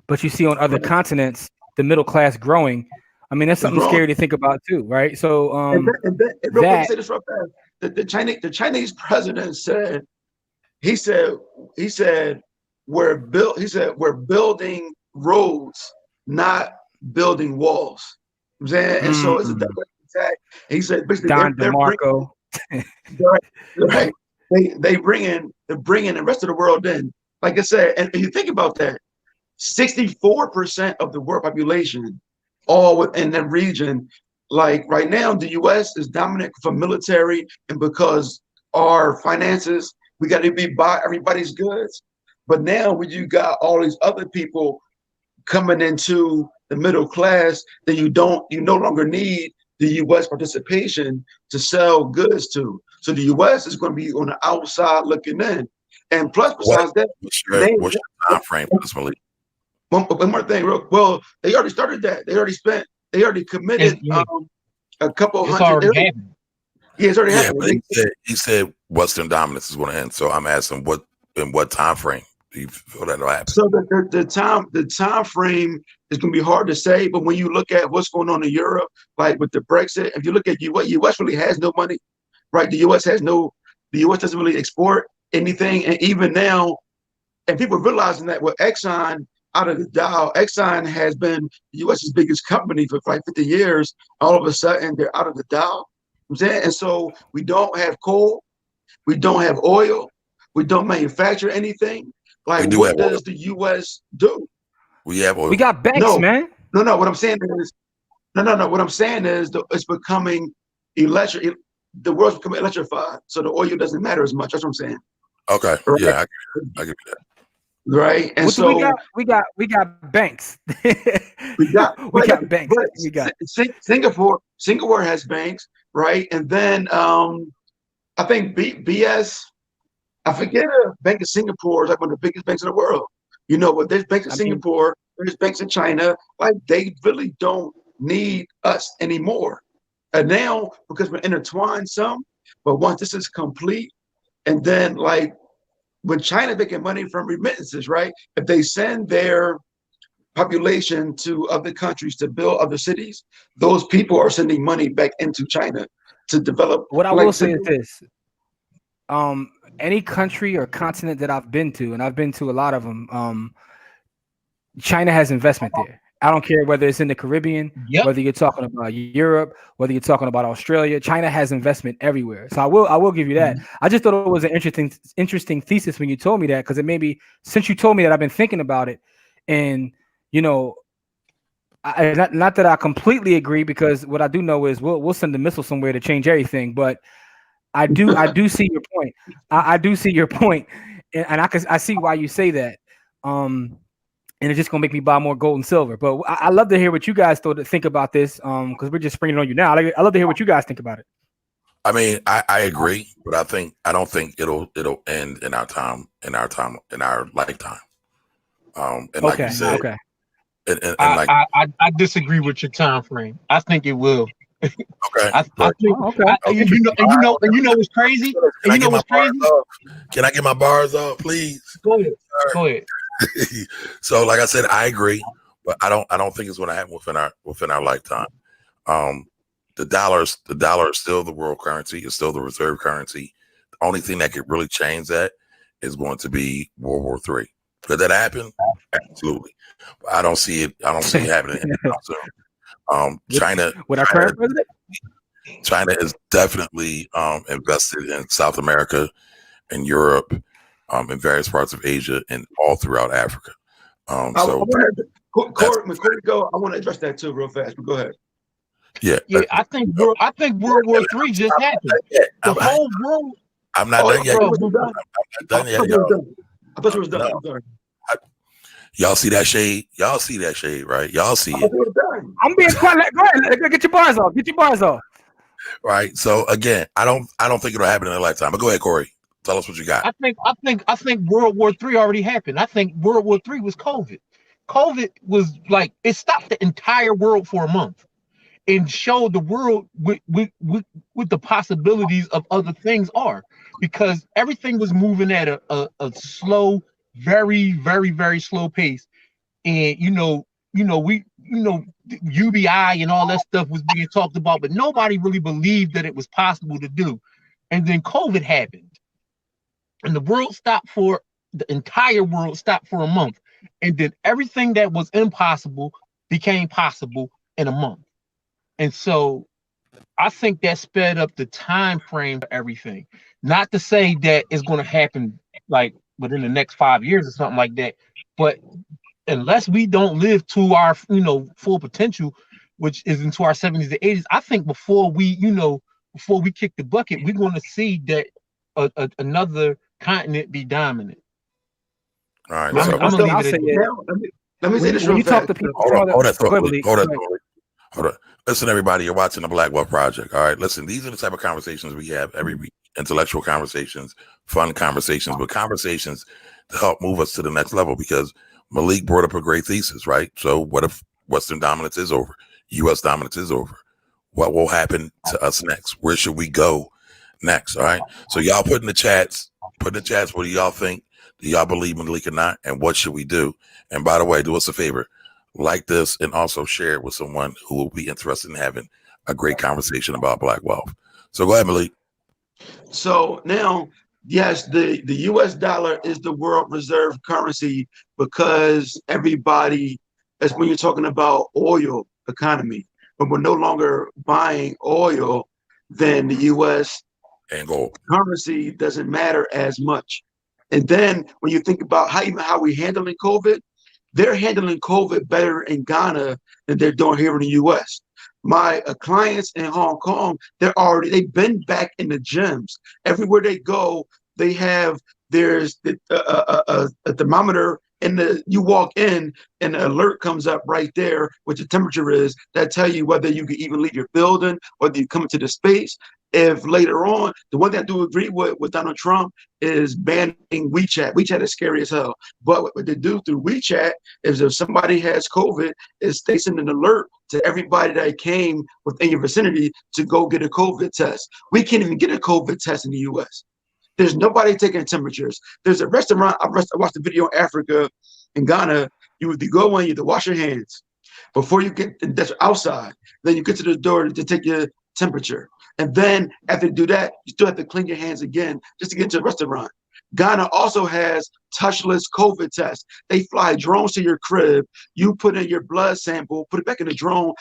but you see on other continents the middle class growing. I mean, that's something scary to think about too, right? So, and real quick, say this real fast. The Chinese president said, he said we're building roads, not building walls. You know what I'm saying, and so it's a direct attack. He said basically they're bringing, right. They're bringing the rest of the world in. Like I said, and you think about that, 64% of the world population, all within that region. Like right now, the U.S. is dominant for military, and because our finances, we got to buy everybody's goods. But now, when you got all these other people coming into the middle class, then you no longer need the U.S. participation to sell goods to. So the U.S. is going to be on the outside looking in. And plus, besides that, what's your time frame for this, Malik? One more thing, well, they already started that. They already committed a couple hundred. It's already happened. But he said Western dominance is going to end. So I'm asking, in what time frame do you feel that'll happen? So the time frame is going to be hard to say. But when you look at what's going on in Europe, like with the Brexit, if you look at U.S. really has no money, right? The U.S. doesn't really export anything, and even now, and people realizing that with Exxon out of the Dow, Exxon has been the U.S.'s biggest company for like 50 years. All of a sudden, they're out of the Dow. I'm saying, and so we don't have coal, we don't have oil, we don't manufacture anything. Like, what does the U.S. do? We have oil. We got banks, man. No. What I'm saying is, What I'm saying is, it's becoming electric. The world's becoming electrified, so the oil doesn't matter as much. That's what I'm saying. Okay. Right? Yeah, I get that. Right, and so we got banks. we got banks. We got Singapore has banks, right? And then I think BS, I forget, Bank of Singapore is like one of the biggest banks in the world. You know, but there's banks in Singapore, there's banks in China. Like, they really don't need us anymore. And now, because we're intertwined some, but once this is complete, and then like, when China making money from remittances, right? If they send their population to other countries to build other cities, those people are sending money back into China to develop. What I will say is this: any country or continent that I've been to, and I've been to a lot of them, China has investment there. I don't care whether it's in the Caribbean, whether you're talking about Europe, whether you're talking about Australia. China has investment everywhere. So I will give you that. I just thought it was an interesting thesis when you told me that, because it maybe, since you told me that, I've been thinking about it, and not that I completely agree, because what I do know is we'll send a missile somewhere to change everything. But I do see your point. I do see your point, and I see why you say that. And it's just gonna make me buy more gold and silver. But I love to hear what you guys think about this, because we're just springing it on you now. I love to hear what you guys think about it. I mean, I agree, but I don't think it'll end in our lifetime. And like you said, okay. I disagree with your time frame. I think it will. Okay. I think, okay. You know what's crazy? Can I get my bars off, please? Go ahead. So, like I said, I agree, but I don't think it's going to happen within our lifetime. The dollar is still the world currency. It's still the reserve currency. The only thing that could really change that is going to be World War III. Could that happen? Absolutely. But I don't see it happening anytime soon. China with our current president. China is definitely invested in South America and Europe, in various parts of Asia, and all throughout Africa. Before we go, I want to address that too real fast. But go ahead. Yeah. I think World War III just happened. The whole world. I'm not done yet. I'm not done yet. I thought it was done. No. Y'all see that shade? Y'all see that shade, right? Y'all see it. I'm being quiet. Go ahead. Get your bars off. Get your bars off. Right. So again, I don't think it'll happen in a lifetime. But go ahead, Corey. Tell us what you got. I think World War III already happened. I think World War III was COVID. COVID was like it stopped the entire world for a month and showed the world what the possibilities of other things are, because everything was moving at a slow, very, very, very slow pace. And UBI and all that stuff was being talked about, but nobody really believed that it was possible to do. And then COVID happened. And the entire world stopped for a month. And then everything that was impossible became possible in a month. And so I think that sped up the time frame for everything. Not to say that it's going to happen like within the next 5 years or something like that, but unless we don't live to our full potential, which is into our 70s and 80s, I think before we kick the bucket, we're going to see that another continent be dominant. All right. I'm gonna leave it at that. Let me say this when real you fast. talk to people. Hold on. Listen, everybody, you're watching the Black Wealth Project. All right. Listen, these are the type of conversations we have every week. Intellectual conversations, fun conversations, but conversations to help move us to the next level, because Malik brought up a great thesis, right? So what if Western dominance is over? U.S. dominance is over. What will happen to us next? Where should we go next? All right. So y'all put in the chats, what do y'all think? Do y'all believe Malik or not? And what should we do? And by the way, do us a favor, like this and also share it with someone who will be interested in having a great conversation about Black wealth. So go ahead, Malik. So now, yes, the U.S. dollar is the world reserve currency because everybody, that's when you're talking about oil economy, but we're no longer buying oil, then the U.S. and gold currency doesn't matter as much. And then when you think about how we're handling COVID, they're handling COVID better in Ghana than they're doing here in the U.S. My clients in Hong Kong, they've been back in the gyms. Everywhere they go, there's a thermometer, and you walk in and an alert comes up right there, what your temperature is, that tell you whether you can even leave your building, whether you come into the space. If later on, the one thing I do agree with Donald Trump is banning WeChat. WeChat is scary as hell. But what they do through WeChat is if somebody has COVID, they send an alert to everybody that came within your vicinity to go get a COVID test. We can't even get a COVID test in the U.S. There's nobody taking temperatures. There's a restaurant. I watched a video in Africa, in Ghana. You go in, you have to wash your hands before you get outside. Then you get to the door to take your temperature. And then after you do that, you still have to clean your hands again just to get to the restaurant. Ghana also has touchless COVID tests. They fly drones to your crib. You put in your blood sample, put it back in the drone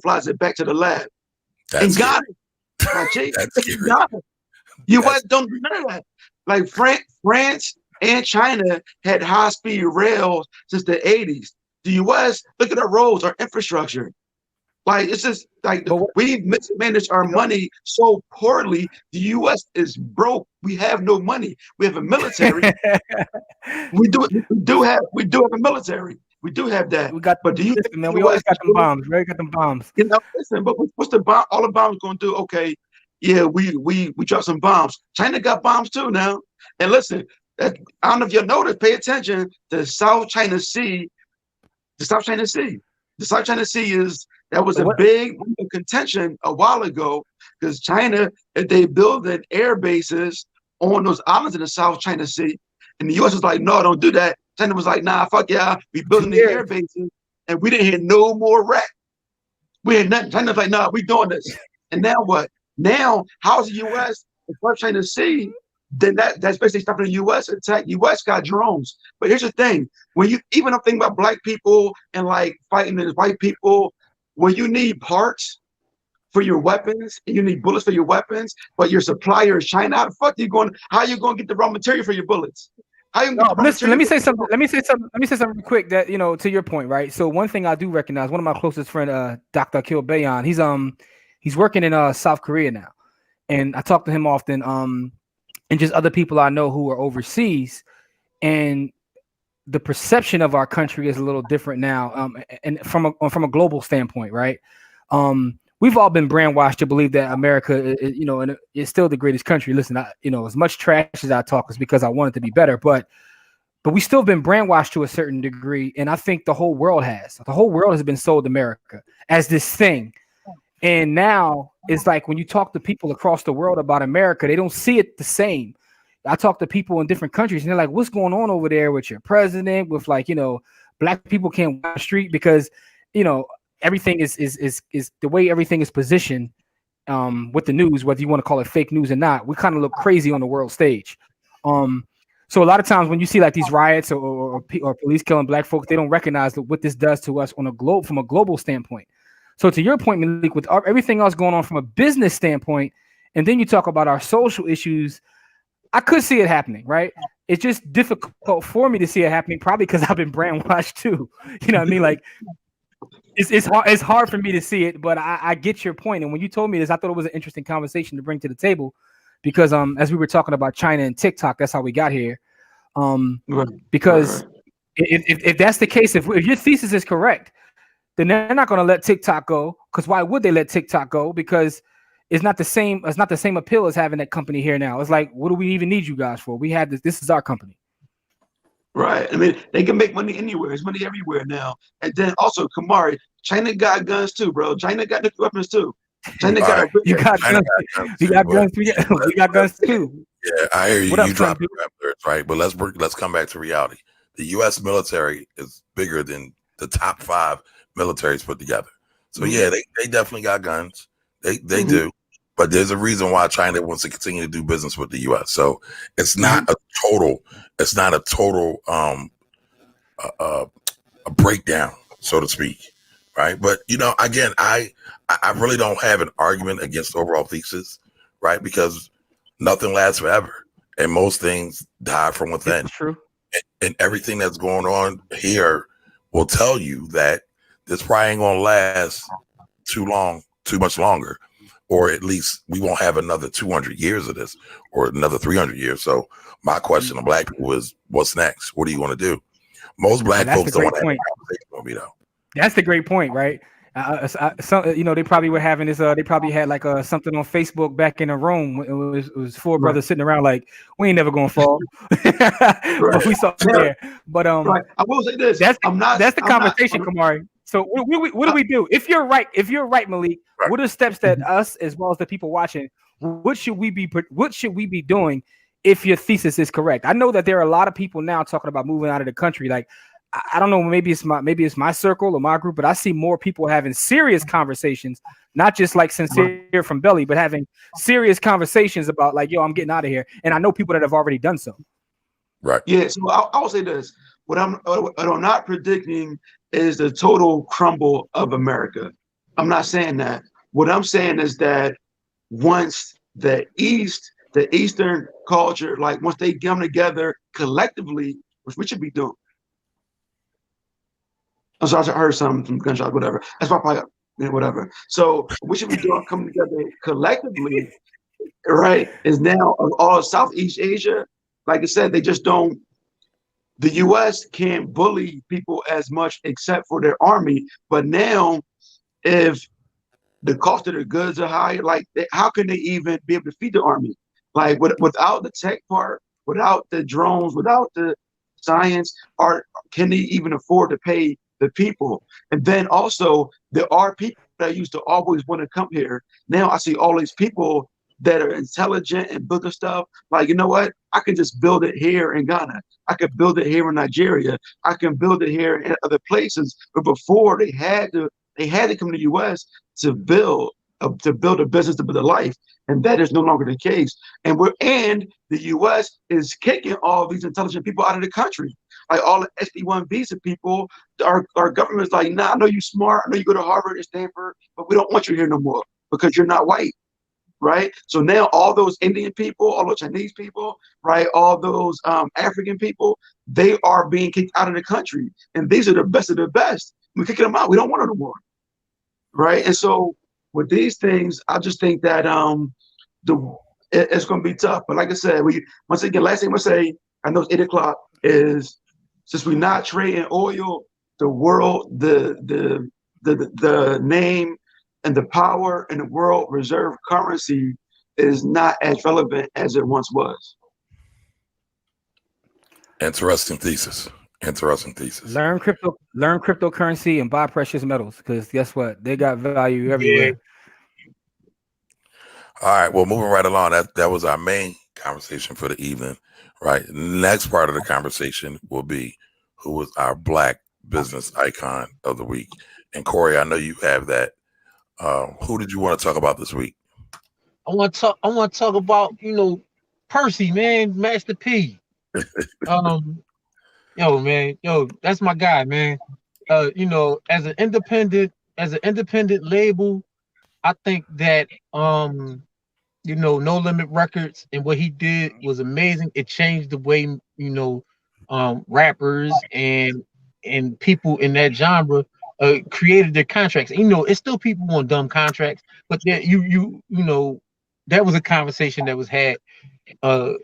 flies it back to the lab. That's Ghana, U.S. don't do none of that. Like France and China had high-speed rails since the 80s. The U.S., look at our roads, our infrastructure. Like, it's just like we've mismanaged our money so poorly. The U.S. is broke. We have no money. We have a military. we do have a military. We do have that. But do you think, man, we always got them bombs. We got them bombs. Listen, but what's the bomb? All the bombs going to do? Okay, yeah, we dropped some bombs. China got bombs too now. And listen, I don't know if you noticed. Pay attention to the South China Sea. The South China Sea. The South China Sea that was a big contention a while ago, because China, they building air bases on those islands in the South China Sea, and the U.S. was like, no, don't do that. China was like, nah, fuck yeah, we building the air bases, and we didn't hear no more rap. We had nothing. China's like, nah, we doing this. And now what? Now, how's the U.S. if we're trying to see? Then that's basically stopping the U.S. attack. U.S. got drones. But here's the thing: when you even I'm thinking about black people and like fighting as white people, when you need parts for your weapons and you need bullets for your weapons, but your supplier is China, how the fuck are you going? How are you going to get the raw material for your bullets? How you listen, let me say something. Let me say something real quick. That to your point, right? So one thing I do recognize, one of my closest friend, Dr. Akil Bayon, he's working in South Korea now, and I talk to him often. And just other people I know who are overseas, and the perception of our country is a little different now. And from a global standpoint, right? We've all been brainwashed to believe that America, is still the greatest country. Listen, as much trash as I talk is because I want it to be better, but we still been brainwashed to a certain degree. And I think the whole world has been sold America as this thing. And now it's like when you talk to people across the world about America, they don't see it the same. I talk to people in different countries and they're like, what's going on over there with your president? With black people can't walk the street because, everything is the way everything is positioned with the news, whether you want to call it fake news or not. We kind of look crazy on the world stage. So a lot of times when you see like these riots or police killing black folks, they don't recognize what this does to us from a global standpoint. So to your point, Malik, with everything else going on from a business standpoint, and then you talk about our social issues, I could see it happening, right? It's just difficult for me to see it happening, probably because I've been brainwashed too. You know what I mean? Like it's hard for me to see it, but I get your point. And when you told me this, I thought it was an interesting conversation to bring to the table because as we were talking about China and TikTok, that's how we got here. Because if that's the case, if your thesis is correct, then they're not going to let TikTok go. Because why would they let TikTok go? Because it's not the same. It's not the same appeal as having that company here now. It's like, what do we even need you guys for? We had this. This is our company. Right. I mean, they can make money anywhere. There's money everywhere now. And then also, Kamari, China got guns too, bro. China got nuclear weapons too. China got you got guns. We got guns. We got guns too. Yeah, I hear you. What up, you drop it, right? But let's come back to reality. The U.S. military is bigger than the top 5 militaries put together. So yeah, they definitely got guns. They do. But there's a reason why China wants to continue to do business with the U.S. So it's not a total a breakdown, so to speak, right? But again, I really don't have an argument against the overall thesis, right? Because nothing lasts forever, and most things die from within. That's true. And everything that's going on here will tell you that this probably ain't gonna last too much longer. Or at least we won't have another 200 years of this or another 300 years. So my question to black people is, what's next? What do you want to do? Most black folks don't want to have a conversation with me, though. That's the great point, right? They probably were having this. They probably had like something on Facebook back in the room. It was 4 brothers sitting around like, we ain't never gonna fall. But we saw there. But I will say this. That's the conversation, Kamari. So what do we do? If you're right, Malik, what are steps that us as well as the people watching, what should we be doing if your thesis is correct? I know that there are a lot of people now talking about moving out of the country. Like, I don't know, maybe it's my circle or my group, but I see more people having serious conversations, not just like sincere from belly, but having serious conversations about like, yo, I'm getting out of here. And I know people that have already done so. Right. Yeah. So I will say this. What I'm not predicting is the total crumble of America. I'm not saying that. What I'm saying is that once the Eastern culture, like once they come together collectively, which we should be doing. I'm sorry, I heard some gunshot, whatever. That's probably whatever. So we should be doing coming together collectively, right? Is now all Southeast Asia. Like I said, they just don't. The U.S. can't bully people as much except for their army. But now, if the cost of their goods are high, like how can they even be able to feed the army? Like without the tech part, without the drones, without the science, can they even afford to pay the people? And then also there are people that used to always want to come here. Now I see all these people that are intelligent and building stuff. Like, you know what? I can just build it here in Ghana. I could build it here in Nigeria. I can build it here in other places. But before they had to come to the U.S. to build a business, to build a life, and that is no longer the case. And the U.S. is kicking all these intelligent people out of the country. Like all the SB1 visa people, our government's like, nah, I know you smart, I know you go to Harvard and Stanford, but we don't want you here no more because you're not white, right? So now all those Indian people, all those Chinese people, right, all those African people, they are being kicked out of the country, and these are the best of the best. We're kicking them out. We don't want them no more, right? And so with these things, I just think that it's going to be tough. But like I said, once again, last thing I'm going to say, I know it's 8 o'clock, is since we're not trading oil, the world, the name and the power in the world reserve currency is not as relevant as it once was. Interesting thesis. Learn cryptocurrency and buy precious metals, because guess what? They got value everywhere. Yeah. All right. Well, moving right along. That was our main conversation for the evening. Right. Next part of the conversation will be who was our Black business icon of the week. And Corey, I know you have that. Who did you want to talk about this week? I want to talk about, Percy, man, Master P. That's my guy, man. As an independent label, I think that No Limit Records and what he did was amazing. It changed the way rappers and people in that genre created their contracts. It's still people on dumb contracts, but that that was a conversation that was had on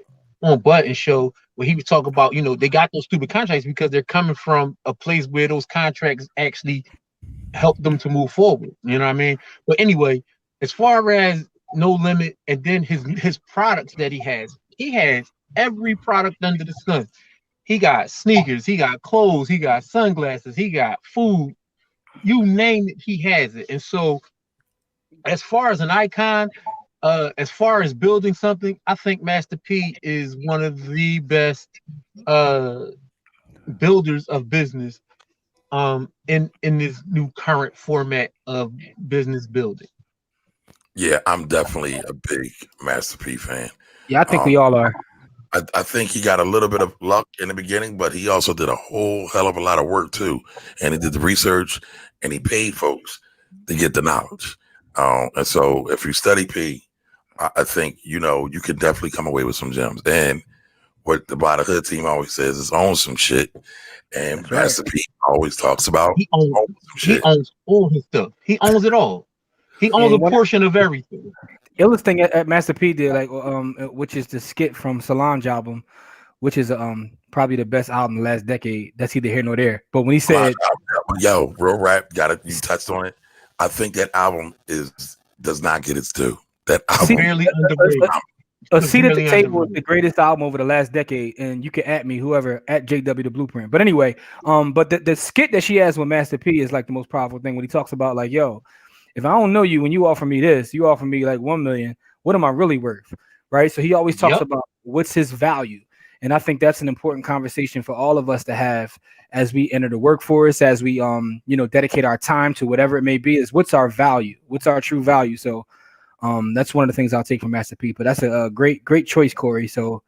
Button Show where he was talking about they got those stupid contracts because they're coming from a place where those contracts actually help them to move forward. You know what I mean? But anyway, as far as No Limit and then his products that he has every product under the sun. He got sneakers, he got clothes, he got sunglasses, he got food. You name it, he has it. And so as far as an icon, as far as building something, I think Master P is one of the best builders of business in this new current format of business building. Yeah, I'm definitely a big Master P fan. Yeah, I think we all are. I think he got a little bit of luck in the beginning, but he also did a whole hell of a lot of work too. And he did the research and he paid folks to get the knowledge. And so if you study P, I think, you can definitely come away with some gems. And what the By the Hood team always says is own some shit. And that's Master P always talks about he owns all his stuff. He owns it all. He owns a portion of everything. Illest thing at Master P did, which is the skit from Solange album, which is probably the best album the last decade. That's either here nor there. But when he said, "Yo, real rap, you touched on it." I think that album does not get its due. That album barely underrated. A Seat at the Table is the greatest album over the last decade, and you can at me, whoever, at JW the Blueprint. But anyway, but the skit that she has with Master P is like the most powerful thing when he talks about like, yo, if I don't know you and you offer me this, you offer me like 1 million, what am I really worth? Right. So he always talks about what's his value. And I think that's an important conversation for all of us to have as we enter the workforce, as we dedicate our time to whatever it may be, is what's our value? What's our true value? So that's one of the things I'll take from Master P. But that's a great choice, Corey. So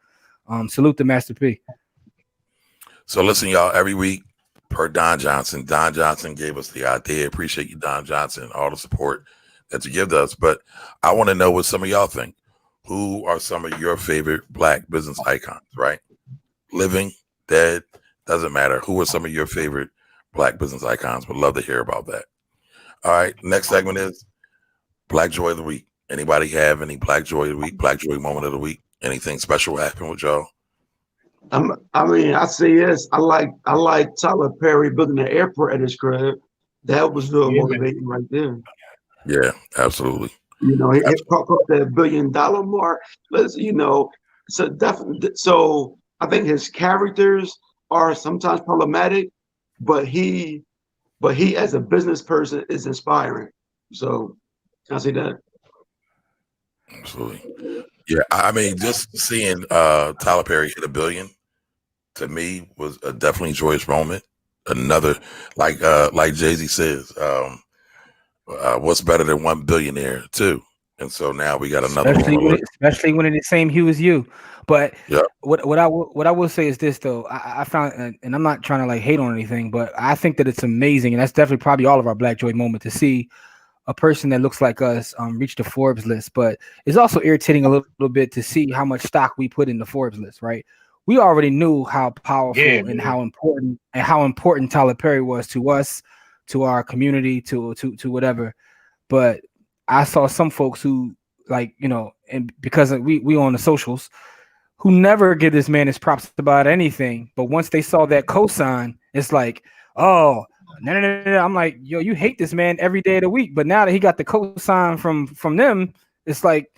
salute to Master P. So listen, y'all, every week per Don Johnson gave us the idea. Appreciate you, Don Johnson, all the support that you give us. But I want to know what some of y'all think. Who are some of your favorite Black business icons, right? Living, dead, doesn't matter. Who are some of your favorite Black business icons? Would love to hear about that. All right, next segment is Black Joy of the Week. Anybody have any Black Joy of the Week, Black Joy moment of the week? Anything special happen with y'all? I say yes. I like Tyler Perry building an airport at his crib. That was real motivating right there. Yeah, absolutely. He caught up that $1 billion mark. So definitely. So I think his characters are sometimes problematic, but he as a business person is inspiring. So I say that. Absolutely. Yeah, I mean, just seeing Tyler Perry hit $1 billion to me was a definitely joyous moment. Another, like Jay-Z says, what's better than one billionaire too? And so now we got another one. Especially when in the same hue as you. But yeah, what I will say is this though. I found, and I'm not trying to like hate on anything, but I think that it's amazing, and that's definitely probably all of our Black Joy moment to see a person that looks like us reach the Forbes list. But it's also irritating a little bit to see how much stock we put in the Forbes list, right? We already knew how powerful and how important Tyler Perry was to us, to our community, to whatever. But I saw some folks who, like, you know, and because we on the socials, who never give this man his props about anything. But once they saw that cosign, it's like, oh, no. I'm like, yo, you hate this man every day of the week. But now that he got the cosign from them, it's like,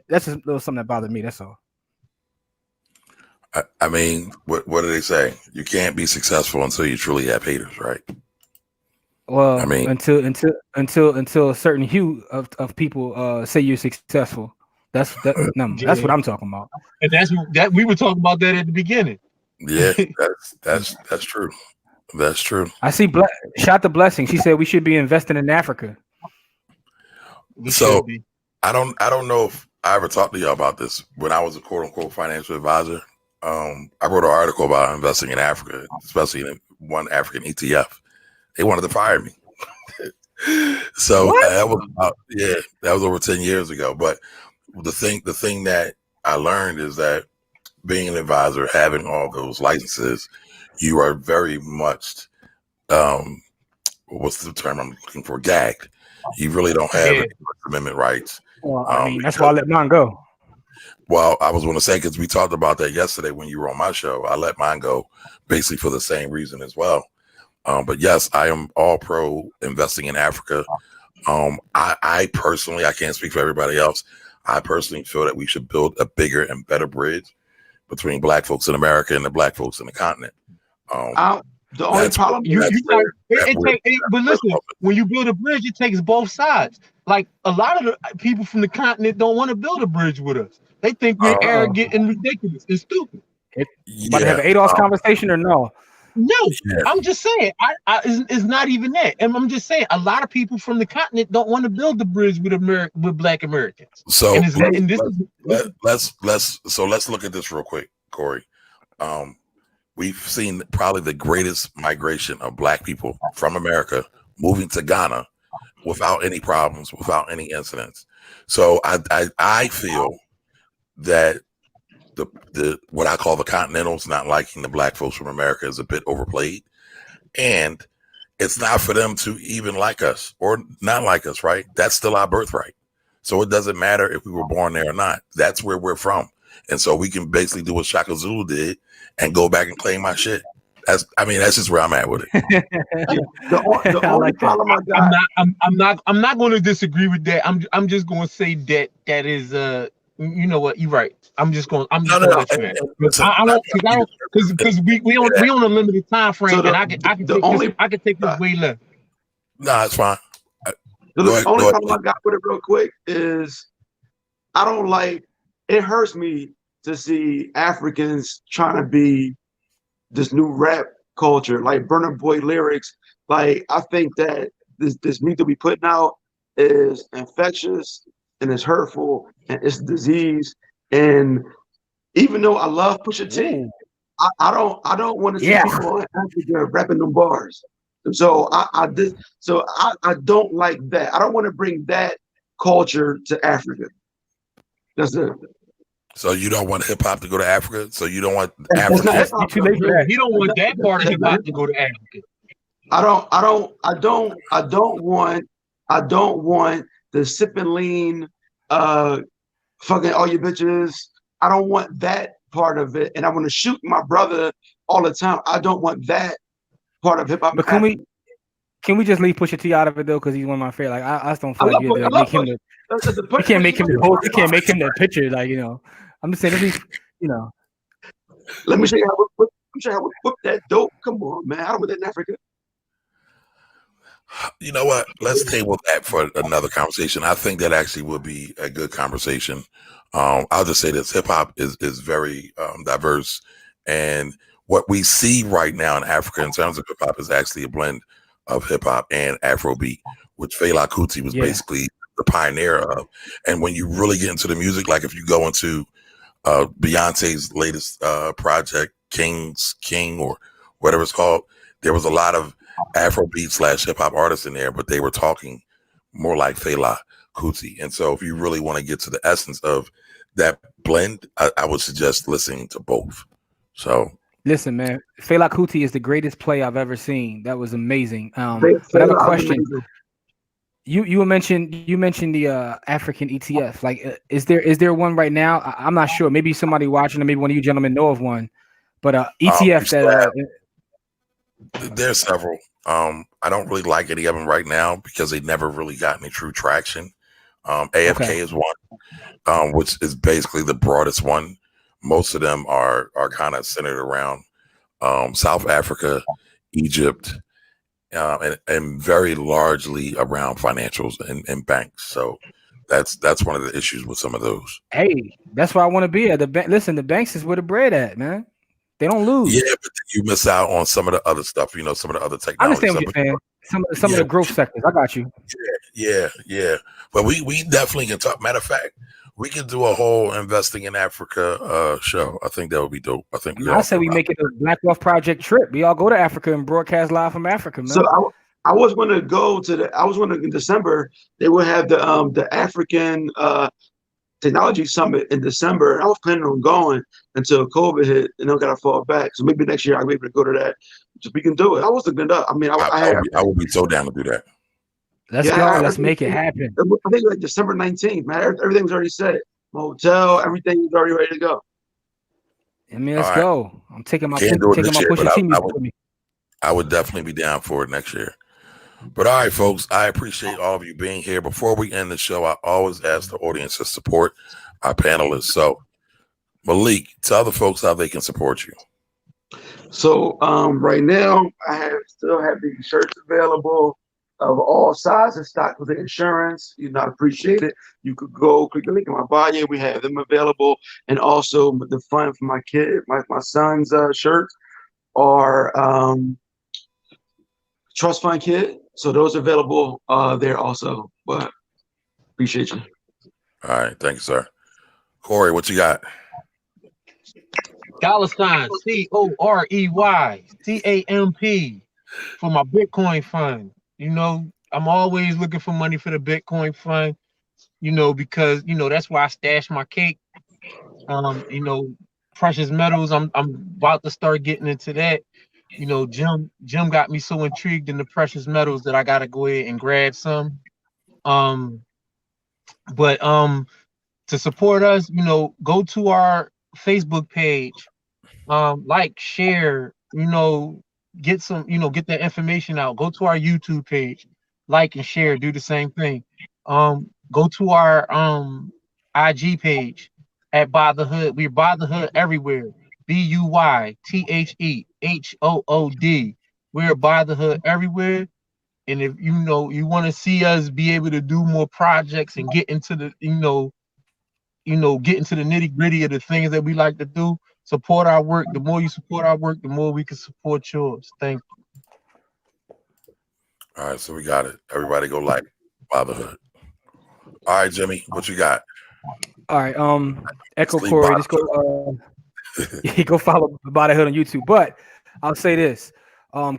that's just a little something that bothered me. That's all. I mean, what do they say? You can't be successful until you truly have haters, right? Well, I mean, until a certain hue of people say you're successful. That's what I'm talking about. And that we were talking about that at the beginning. Yeah, that's true. That's true. I see. Shout the blessing. She said we should be investing in Africa. So I don't know if I ever talked to y'all about this. When I was a quote unquote financial advisor, I wrote an article about investing in Africa, especially in one African ETF. They wanted to fire me. So that was over 10 years ago. But the thing that I learned is that being an advisor, having all those licenses, you are very much what's the term I'm looking for? Gagged. You really don't have any First Amendment rights. Well, I mean, that's why I let mine go. Well, I was going to say, because we talked about that yesterday when you were on my show, I let mine go basically for the same reason as well. But yes, I am all pro investing in Africa. I personally, I can't speak for everybody else. I personally feel that we should build a bigger and better bridge between Black folks in America and the Black folks in the continent. The only problem but listen, when you build a bridge, it takes both sides. Like a lot of the people from the continent don't want to build a bridge with us. They think we're arrogant and ridiculous and stupid. About to have an ADOS conversation or no? No, I'm just saying. It's not even that. And I'm just saying, a lot of people from the continent don't want to build the bridge with Black Americans. So let's look at this real quick, Corey. We've seen probably the greatest migration of Black people from America moving to Ghana without any problems, without any incidents. So I feel that the what I call the Continentals not liking the Black folks from America is a bit overplayed, and it's not for them to even like us or not like us, right? That's still our birthright. So it doesn't matter if we were born there or not. That's where we're from, and so we can basically do what Shaka Zulu did and go back and claim my shit. That's just where I'm at with it. the only problem I got. I'm not going to disagree with that. I'm just going to say that is you know what, you're right. Because we on a limited time frame, and I can take this way left. No, it's fine. The only problem I got with it real quick is I don't like. It hurts me to see Africans trying to be this new rap culture, like Burna Boy lyrics. Like, I think that this music that we putting out is infectious and it's hurtful and it's disease. And even though I love Pusha T, I don't want to see people in Africa rapping them bars. So I don't like that. I don't want to bring that culture to Africa. That's it. So you don't want hip hop to go to Africa? So you don't want Africa? He don't want that part of hip hop to go to Africa. I don't want the sipping lean, fucking all your bitches. I don't want that part of it, and I want to shoot my brother all the time. I don't want that part of hip hop. But can we just leave Pusha T out of it though? Because he's one of my favorite. Like I just don't feel like you make him the. You can't make him the post. You can't make him the picture. Like, you know, I'm just saying if he's, you know. Let me show you how we whip that dope. Come on, man. I don't want that in Africa. You know what? Let's table that for another conversation. I think that actually would be a good conversation. I'll just say this: hip hop is very diverse, and what we see right now in Africa in terms of hip hop is actually a blend of hip hop and Afrobeat, which Fela Kuti was basically the pioneer of. And when you really get into the music, like if you go into Beyonce's latest project, King or whatever it's called, there was a lot of Afrobeat / hip hop artists in there, but they were talking more like Fela Kuti. And so if you really want to get to the essence of that blend, I would suggest listening to both. So listen, man, Fela Kuti is the greatest play I've ever seen. That was amazing. But I have a question. You mentioned the African ETF. Like, is there one right now? I'm not sure. Maybe somebody watching, or maybe one of you gentlemen know of one. But ETF there's several. I don't really like any of them right now because they never really got any true traction. AFK is one, which is basically the broadest one. Most of them are kind of centered around South Africa, Egypt, and very largely around financials and banks. So that's one of the issues with some of those. Hey, that's where I want to be at. Listen, the banks is where the bread at, man. They don't lose. Yeah, but you miss out on some of the other stuff. You know, some of the other technology. I understand what you're saying. Some of the growth sectors. I got you. Yeah. But we definitely can talk. Matter of fact, we can do a whole investing in Africa show. I think that would be dope. I think I said we make it a Black Wealth Project trip. We all go to Africa and broadcast live from Africa, man. So I was going to go to in December. They will have the African Technology Summit in December. And I was planning on going until COVID hit, and then got to fall back. So maybe next year I'll be able to go to that. So we can do it. I was looking it up. I mean, I would be so down to do that. Let's go. Let's make it happen. I think like December 19th, man. Everything's already set. My hotel, everything is already ready to go. I mean, let's go. I'm taking my Pusha T music with me. I would definitely be down for it next year. But all right, folks, I appreciate all of you being here. Before we end the show, I always ask the audience to support our panelists. So, Malik, tell the folks how they can support you. So right now, I still have the shirts available of all sizes, stocked with the insurance. You not appreciate it. You could go click the link in my bio. We have them available, and also the fun for my kid, my son's shirts are Trust Fund Kid. So those are available there also. But appreciate you. All right, thank you, sir. Corey, what you got? $COREYCAMP for my Bitcoin fund. You know, I'm always looking for money for the Bitcoin fund, you know, because, you know, that's where I stash my cake. You know, precious metals, I'm about to start getting into that. You know, Jim got me so intrigued in the precious metals that I got to go ahead and grab some. But to support us, you know, go to our Facebook page, like, share, you know, get that information out. Go to our YouTube page, like and share, do the same thing. Go to our IG page at Buy the Hood. We're Buy the Hood everywhere. BUYTHEHOOD. We're Buy the Hood everywhere. And if you know you want to see us be able to do more projects and get into the get into the nitty-gritty of the things that we like to do, support our work. The more you support our work, the more we can support yours. Thank you. All right, so we got it. Everybody go like Buy the Hood. All right, Jimmy, what you got? All right, Echo Corey, just go go follow Buy the Hood on YouTube. But I'll say this.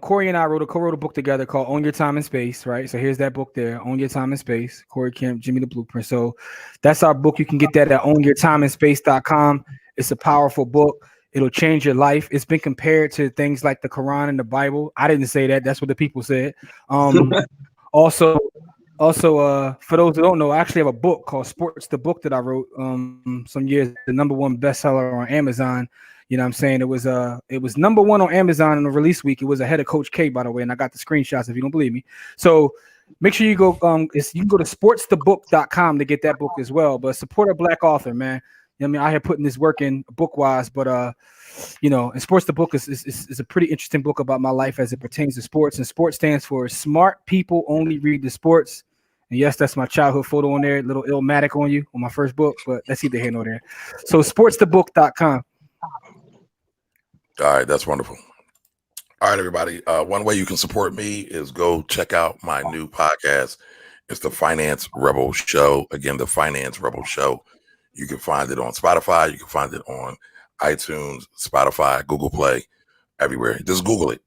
Corey and I co-wrote a book together called Own Your Time and Space, right? So here's that book there, Own Your Time and Space, Corey Kemp, Jimmy the Blueprint. So that's our book. You can get that at ownyourtimeandspace.com. It's a powerful book. It'll change your life. It's been compared to things like the Quran and the Bible. I didn't say that. That's what the people said. Also, for those who don't know, I actually have a book called Sports the Book that I wrote some years, the #1 bestseller on Amazon. You know what I'm saying? It was #1 on Amazon in the release week. It was ahead of Coach K, by the way, and I got the screenshots if you don't believe me. So make sure you go you can go to sportsthebook.com to get that book as well. But support a Black author, man. I mean, I had putting this work in book wise, but and Sports the Book is a pretty interesting book about my life as it pertains to sports. And sports stands for Smart People Only Read the Sports. And yes, that's my childhood photo on there, little Illmatic on you on my first book, but that's either here nor there. So sportsthebook.com. All right, that's wonderful. All right, everybody. One way you can support me is go check out my new podcast. It's the Finance Rebel Show. Again, the Finance Rebel Show. You can find it on Spotify. You can find it on iTunes, Spotify, Google Play, everywhere. Just Google it.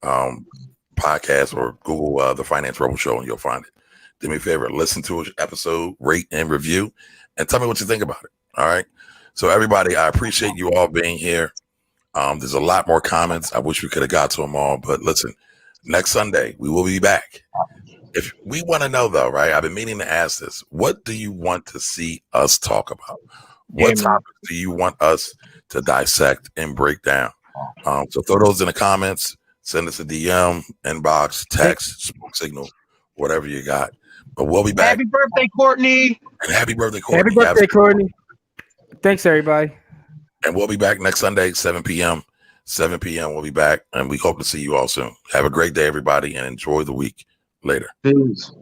Podcast or Google the Finance Rebel Show and you'll find it. Do me a favor, listen to an episode, rate and review, and tell me what you think about it. All right. So everybody, I appreciate you all being here. There's a lot more comments. I wish we could have got to them all, but listen, next Sunday, we will be back. If we want to know though, right? I've been meaning to ask this. What do you want to see us talk about? What topics do you want us to dissect and break down? So throw those in the comments, send us a DM, inbox, text, smoke signal, whatever you got. But we'll be back. Happy birthday, Courtney. And happy birthday, Courtney. Happy birthday, Courtney. Thanks, everybody. And we'll be back next Sunday, 7 p.m. 7 p.m. We'll be back, and we hope to see you all soon. Have a great day, everybody, and enjoy the week. Later. Peace.